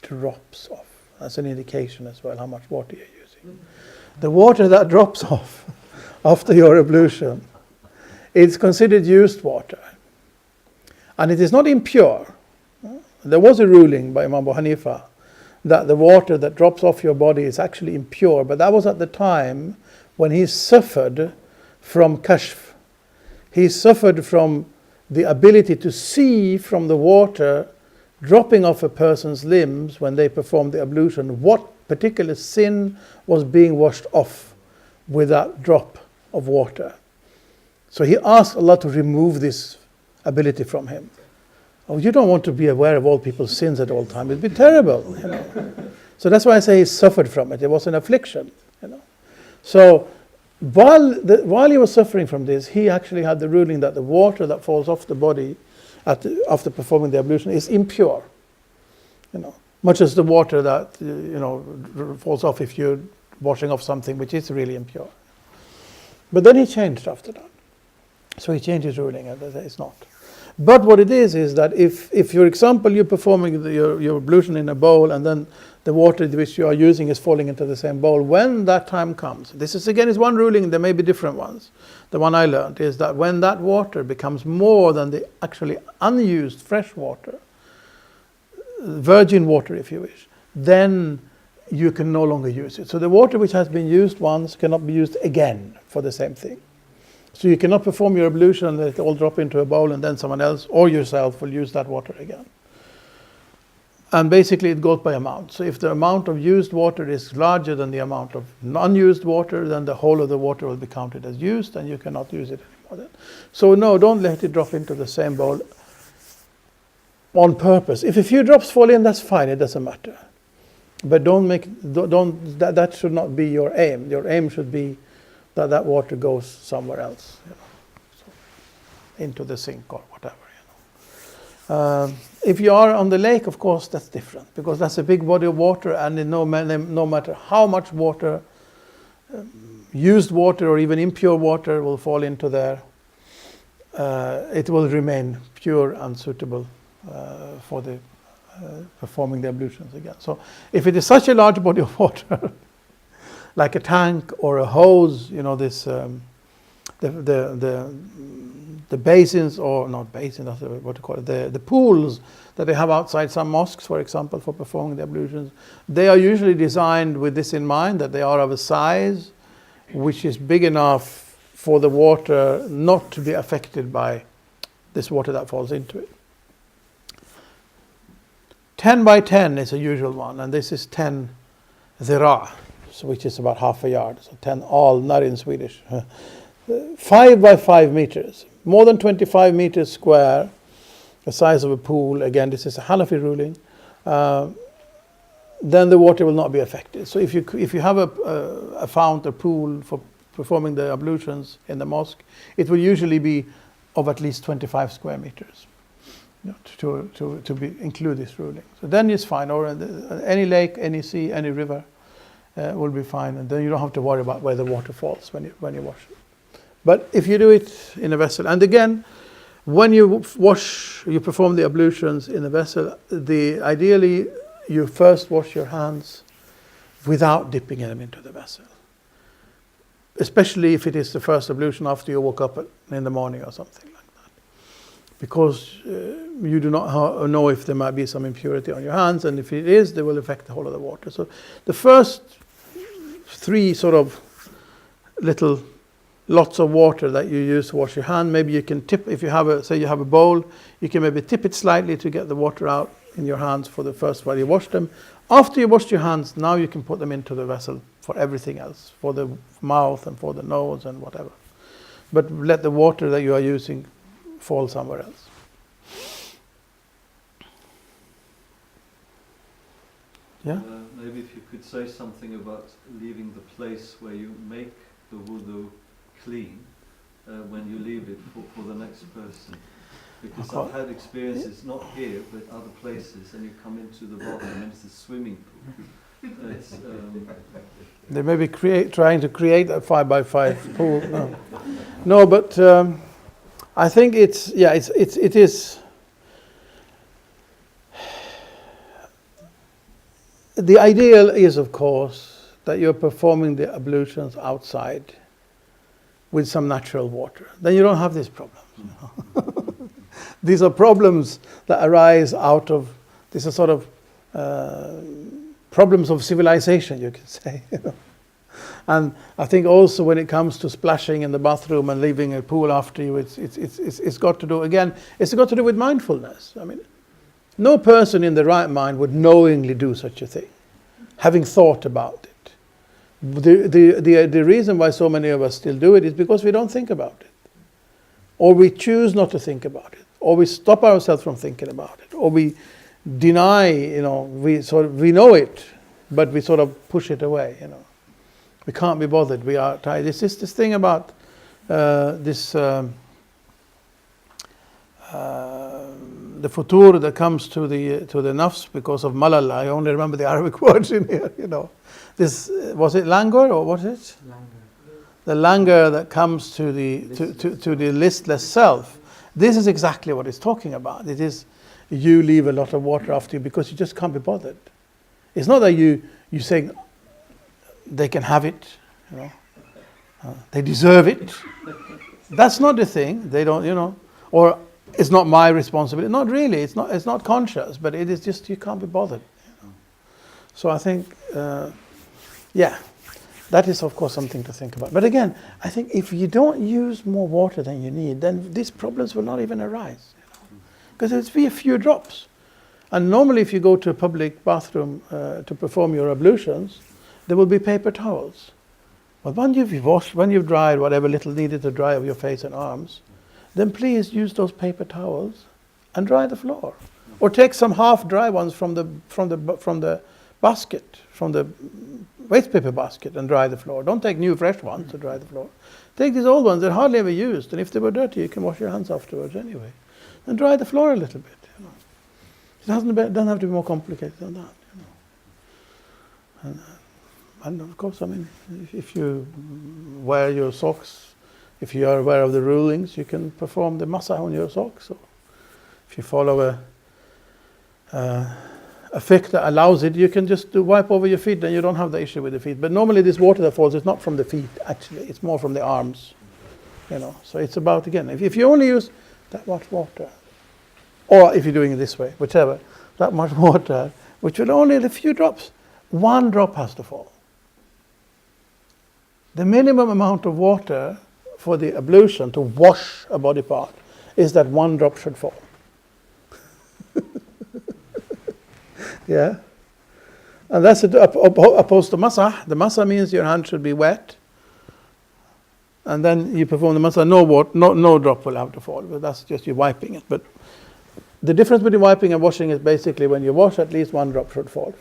that's an indication as well how much water you're using. The water that drops off after your ablution, it's considered used water. And it is not impure. There was a ruling by Imam Abu Hanifa that the water that drops off your body is actually impure, but that was at the time when he suffered from kashf. He suffered from the ability to see from the water dropping off a person's limbs when they performed the ablution what particular sin was being washed off with that drop of water. So he asked Allah to remove this ability from him. Oh, you don't want to be aware of all people's sins at all times. It'd be terrible. So that's why I say he suffered from it. It was an affliction. So while he was suffering from this, he actually had the ruling that the water that falls off the body after performing the ablution is impure. Much as the water that falls off if you're washing off something which is really impure. But then he changed after that. So he changed his ruling, and it's not. But what it is that if for example, you're performing your ablution in a bowl, and then the water which you are using is falling into the same bowl, when that time comes, this is again is one ruling, there may be different ones. The one I learned is that when that water becomes more than the actually unused fresh water, virgin water if you wish, then you can no longer use it. So the water which has been used once cannot be used again for the same thing. So you cannot perform your ablution and let it all drop into a bowl, and then someone else or yourself will use that water again. And basically it goes by amount. So if the amount of used water is larger than the amount of unused water, then the whole of the water will be counted as used, and you cannot use it anymore then. So no, don't let it drop into the same bowl on purpose. If a few drops fall in, that's fine, it doesn't matter. But that should not be your aim. Your aim should be that water goes somewhere else, so into the sink or whatever. If you are on the lake, of course, that's different, because that's a big body of water, and no matter how much water used water or even impure water will fall into there. It will remain pure and suitable for the performing the ablutions again. So if it is such a large body of water, like a tank or a hose, this the basins, or not basins, that's what you call it, the pools that they have outside some mosques, for example, for performing the ablutions, they are usually designed with this in mind, that they are of a size which is big enough for the water not to be affected by this water that falls into it. 10 by 10 is a usual one, and this is 10 zira, which is about half a yard, so 10 all, not in Swedish. 5 by 5 meters, more than 25 meters square, the size of a pool. Again, this is a Hanafi ruling. Then the water will not be affected. So if you have a fount, a pool for performing the ablutions in the mosque, it will usually be of at least 25 square meters, to include this ruling. So then it's fine. Or any lake, any sea, any river will be fine, and then you don't have to worry about where the water falls when you wash it. But if you do it in a vessel, and again, when you perform the ablutions in a vessel, ideally you first wash your hands without dipping them into the vessel. Especially if it is the first ablution after you woke up in the morning or something like that. Because you do not know if there might be some impurity on your hands, and if it is, they will affect the whole of the water. So the first 3 sort of little lots of water that you use to wash your hand, maybe you can tip, if you have a bowl, you can maybe tip it slightly to get the water out in your hands for the first while you wash them. After you washed your hands, now you can put them into the vessel for everything else, for the mouth and for the nose and whatever. But let the water that you are using fall somewhere else. Yeah?
Maybe if you could say something about leaving the place where you make the wudu clean when you leave it for the next person. Because I've had experiences, not here, but other places, and you come into the bottom and it's a swimming pool.
They may be trying to create a 5 by 5 pool. No, but I think it is. The ideal is, of course, that you're performing the ablutions outside with some natural water. Then you don't have these problems. These are problems that arise out of, these are sort of problems of civilization, you could say. And I think also when it comes to splashing in the bathroom and leaving a pool after you, it's got to do, again, it's got to do with mindfulness. I mean, no person in the right mind would knowingly do such a thing, having thought about it. The reason why so many of us still do it is because we don't think about it. Or we choose not to think about it. Or we stop ourselves from thinking about it. Or we deny, we know it, but we sort of push it away, We can't be bothered. We are tired. This thing about the futur that comes to the nafs because of malal. I only remember the Arabic words in here, This, was it languor or what is it? Languor. The languor that comes to the listless self. This is exactly what it's talking about. It is you leave a lot of water after you because you just can't be bothered. It's not that you say they can have it, they deserve it. That's not the thing. They don't, or it's not my responsibility. Not really. It's not conscious, but it is just you can't be bothered. So I think, that is of course something to think about. But again, I think if you don't use more water than you need, then these problems will not even arise. Because it'll be a few drops. And normally if you go to a public bathroom to perform your ablutions, there will be paper towels. But when you've washed, when you've dried whatever little needed to dry of your face and arms, then please use those paper towels and dry the floor. Or take some half-dry ones from the basket, from the waste paper basket, and dry the floor. Don't take new fresh ones to dry the floor. Take these old ones that are hardly ever used, and if they were dirty, you can wash your hands afterwards anyway. And dry the floor a little bit. It doesn't have to be more complicated than that. And of course, I mean, if you wear your socks, if you are aware of the rulings, you can perform the massah on your socks. Or if you follow a fiqh that allows it, you can just wipe over your feet, then you don't have the issue with the feet. But normally this water that falls is not from the feet, actually. It's more from the arms, you know. So it's about, again, if you only use that much water, or if you're doing it this way, whichever, that much water, which will only a few drops, one drop has to fall. The minimum amount of water for the ablution to wash a body part is that one drop should fall. Yeah? And that's opposed to massah. The massah means your hand should be wet. And then you perform the massah, no drop will have to fall. But that's just you wiping it. But the difference between wiping and washing is basically when you wash, at least one drop should fall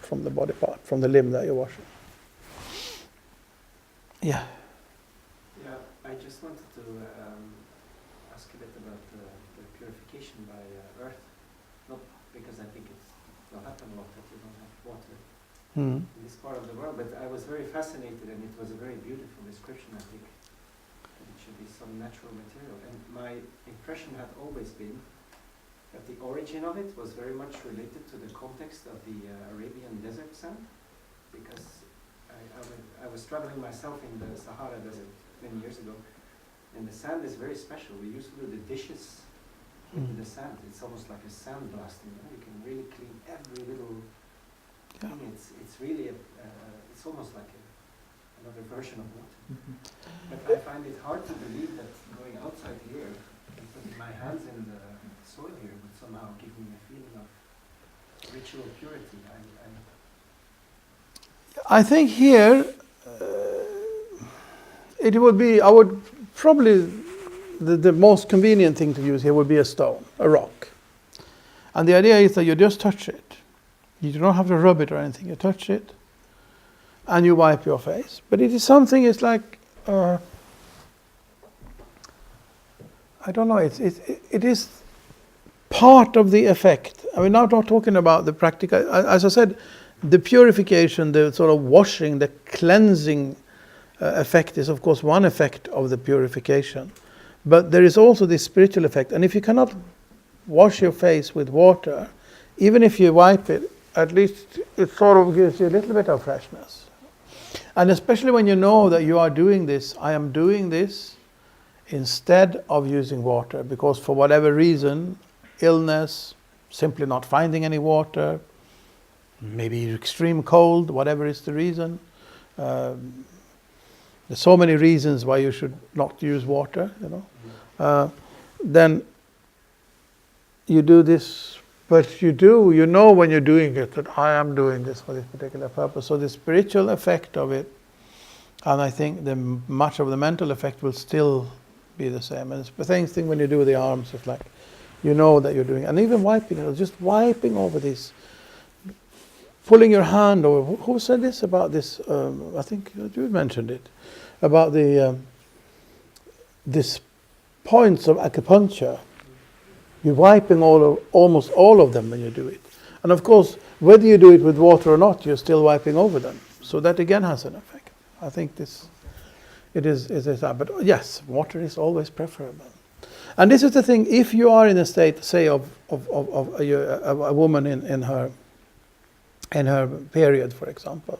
from the body part, from the limb that you're washing. Yeah.
Yeah, I just wanted to ask a bit about the purification by earth. Not because I think it will happen a lot that you don't have water in this part of the world, but I was very fascinated, and it was a very beautiful description, I think. It should be some natural material. And my impression had always been that the origin of it was very much related to the context of the Arabian desert sand, because I was traveling myself in the Sahara Desert many years ago, and the sand is very special. We used to do the dishes in the sand. It's almost like a sand blasting. You know? You can really clean every little thing. It's really it's almost like another version of water. But I find it hard to believe that going outside here and putting my hands in the soil here would somehow give me a feeling of ritual purity.
I think here it would be, I would probably, the most convenient thing to use here would be a stone, a rock. And the idea is that you just touch it. You don't have to rub it or anything. You touch it and you wipe your face. But it is something, it's like, I don't know, it is part of the effect. I mean, now I'm not talking about the practical, as I said, the purification, the sort of washing, the cleansing effect is, of course, one effect of the purification. But there is also this spiritual effect. And if you cannot wash your face with water, even if you wipe it, at least it sort of gives you a little bit of freshness. And especially when you know that you are doing this, I am doing this instead of using water, because for whatever reason, illness, simply not finding any water, maybe extreme cold, whatever is the reason. There's so many reasons why you should not use water, you know. Then you do this, but you know when you're doing it that I am doing this for this particular purpose. So the spiritual effect of it, and I think much of the mental effect will still be the same. And it's the same thing when you do the arms. It's like you know that you're doing, and even wiping it, just wiping over this. Pulling your hand over. Who said this about this? I think you mentioned it about the this points of acupuncture. You're wiping almost all of them when you do it, and of course, whether you do it with water or not, you're still wiping over them. So that again has an effect. I think it is that. But yes, water is always preferable. And this is the thing. If you are in a state, say, of a woman in her period, for example.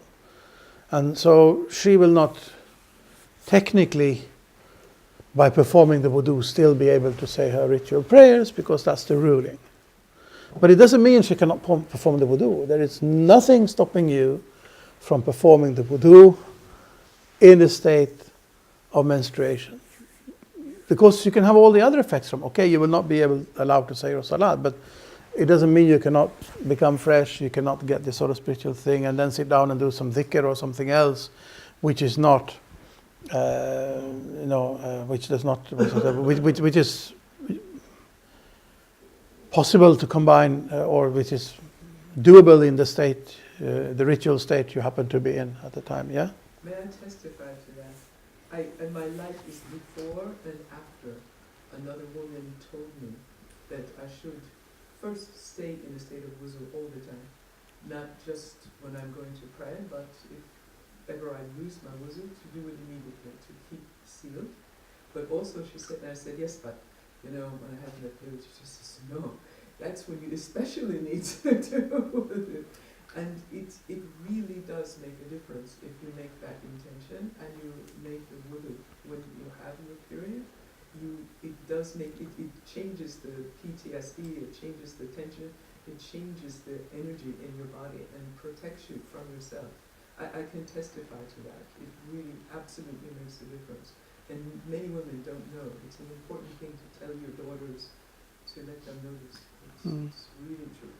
And so she will not technically, by performing the wudu, still be able to say her ritual prayers, because that's the ruling. But it doesn't mean she cannot perform the wudu. There is nothing stopping you from performing the wudu in a state of menstruation. Because you can have all the other effects from, okay, you will not be allowed to say your salat, but it doesn't mean you cannot become fresh, you cannot get this sort of spiritual thing and then sit down and do some dhikr or something else, which is not, which is possible to combine or which is doable in the state, the ritual state you happen to be in at the time. Yeah.
May I testify to that? And my life is before and after. Another woman told me that I should first stay in a state of wuzu all the time, not just when I'm going to pray, but if better I lose my wuzu to do it immediately, to keep sealed. But also she said, and I said, yes, but when I have that period, she just says, no, that's when you especially need to do it. And it really does make a difference if you make that intention and you make the wudu when you have your period. It changes the PTSD, it changes the tension, it changes the energy in your body and protects you from yourself. I can testify to that. It really absolutely makes a difference. And many women don't know. It's an important thing to tell your daughters, to let them know this. It's really true.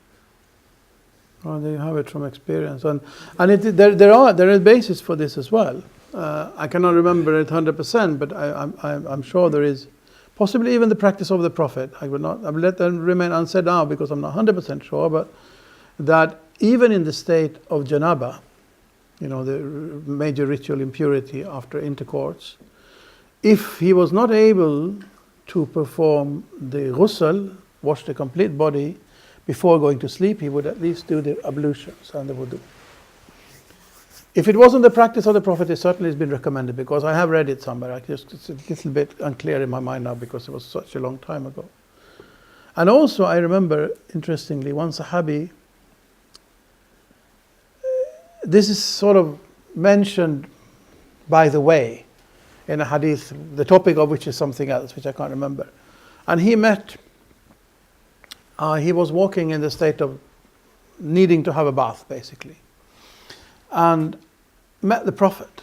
Oh, they have it from experience, and there is basis for this as well. I cannot remember it 100%, but I'm sure there is. Possibly even the practice of the Prophet. I will let them remain unsaid now because I'm not 100% sure, but that even in the state of janaba, the major ritual impurity after intercourse, if he was not able to perform the ghusl, wash the complete body before going to sleep, he would at least do the ablutions and the wudu. If it wasn't the practice of the Prophet, it certainly has been recommended, because I have read it somewhere. It's a little bit unclear in my mind now because it was such a long time ago. And also I remember, interestingly, one Sahabi, this is sort of mentioned by the way in a hadith, the topic of which is something else, which I can't remember. And he was walking in the state of needing to have a bath, basically, and met the Prophet.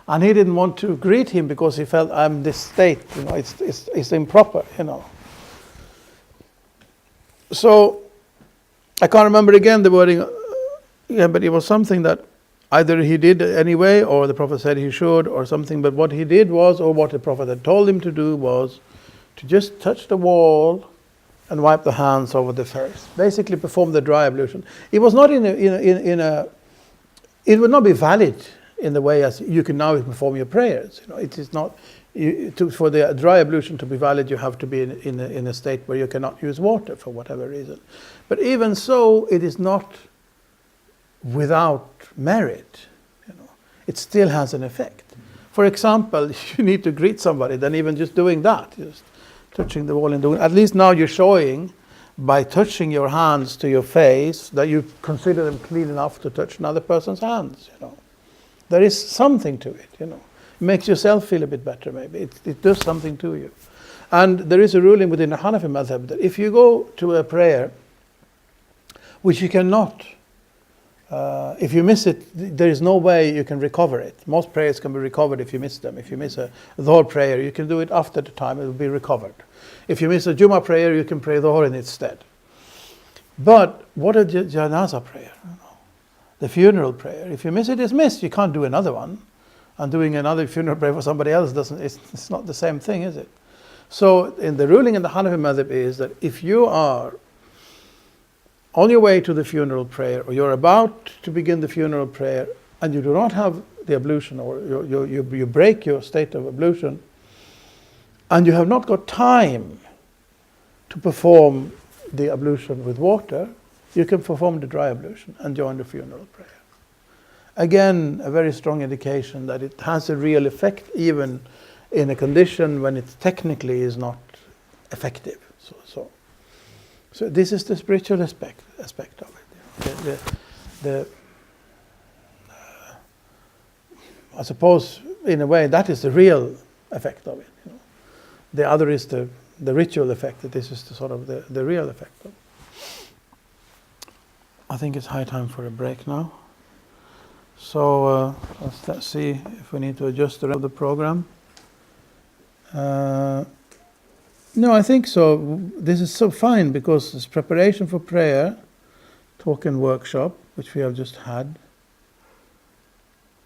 And he didn't want to greet him because he felt, I'm this state, it's improper, So I can't remember again the wording, but it was something that either he did anyway, or the Prophet said he should, or something. But what he did was, or what the Prophet had told him to do, was to just touch the wall and wipe the hands over the face. Basically, perform the dry ablution. It was not it would not be valid in the way as you can now perform your prayers. It is not. For the dry ablution to be valid, you have to be in a state where you cannot use water for whatever reason. But even so, it is not without merit. It still has an effect. For example, if you need to greet somebody, then even just doing that, just touching the wall and doing, at least now you're showing by touching your hands to your face that you consider them clean enough to touch another person's hands. There is something to it. It makes yourself feel a bit better. Maybe it does something to you. And there is a ruling within the Hanafi madhab that if you go to a prayer which you cannot, if you miss it, there is no way you can recover it. Most prayers can be recovered if you miss them. If you miss a Dhuhr prayer, you can do it after the time, it will be recovered. If you miss a Jummah prayer, you can pray Dhuhr in its stead. But what a Janazah prayer, the funeral prayer. If you miss it, it's missed. You can't do another one. And doing another funeral prayer for somebody else it's not the same thing, is it? So in the ruling in the Hanafi madhab is that if you are on your way to the funeral prayer, or you're about to begin the funeral prayer, and you do not have the ablution, or you break your state of ablution, and you have not got time to perform the ablution with water, you can perform the dry ablution and join the funeral prayer. Again, a very strong indication that it has a real effect, even in a condition when it technically is not effective. So this is the spiritual aspect of it. I suppose, in a way, that is the real effect of it. The other is the ritual effect. That this is the real effect of it. I think it's high time for a break now. So let's see if we need to adjust the rest of the program. No, I think so. This is so fine because it's preparation for prayer, talk and workshop, which we have just had.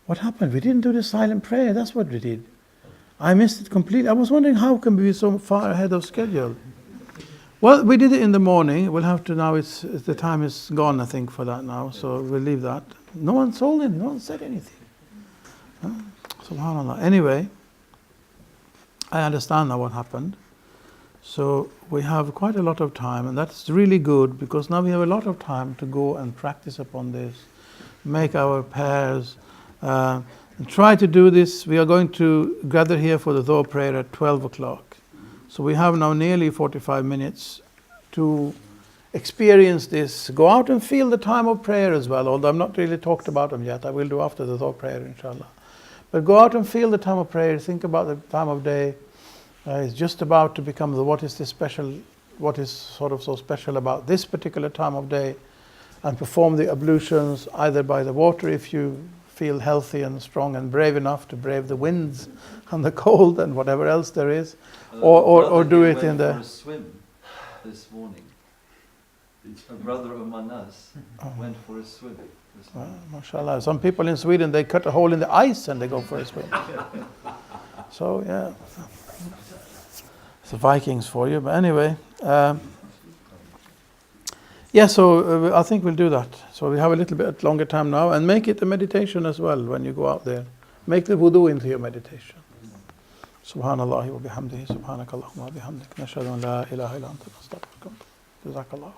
What happened? We didn't do the silent prayer. That's what we did. I missed it completely. I was wondering how can we be so far ahead of schedule. Well, we did it in the morning. We'll have to now. The time is gone, I think, for that now. So we'll leave that. No one told him. No one said anything. Subhanallah. Anyway, I understand now what happened. So we have quite a lot of time, and that's really good because now we have a lot of time to go and practice upon this, make our prayers. And try to do this. We are going to gather here for the Dhuhr prayer at 12 o'clock. So we have now nearly 45 minutes to experience this. Go out and feel the time of prayer as well, although I've not really talked about them yet. I will do after the Dhuhr prayer, inshallah. But go out and feel the time of prayer. Think about the time of day. It's just about to become what is sort of so special about this particular time of day, and perform the ablutions either by the water if you feel healthy and strong and brave enough to brave the winds and the cold and whatever else there is, or do it in the...
For a swim this morning. A brother of Manas went for a swim.
MashaAllah. Some people in Sweden, they cut a hole in the ice and they go for a swim. So, yeah. It's the Vikings for you. But anyway. So I think we'll do that. So we have a little bit longer time now. And make it a meditation as well when you go out there. Make the wudu into your meditation. Subhanallah wa bihamdihi. Subhanakallahumma wa bihamdik. Nashhadu an la ilaha illa anta nastaghfiruka. Jazakallah.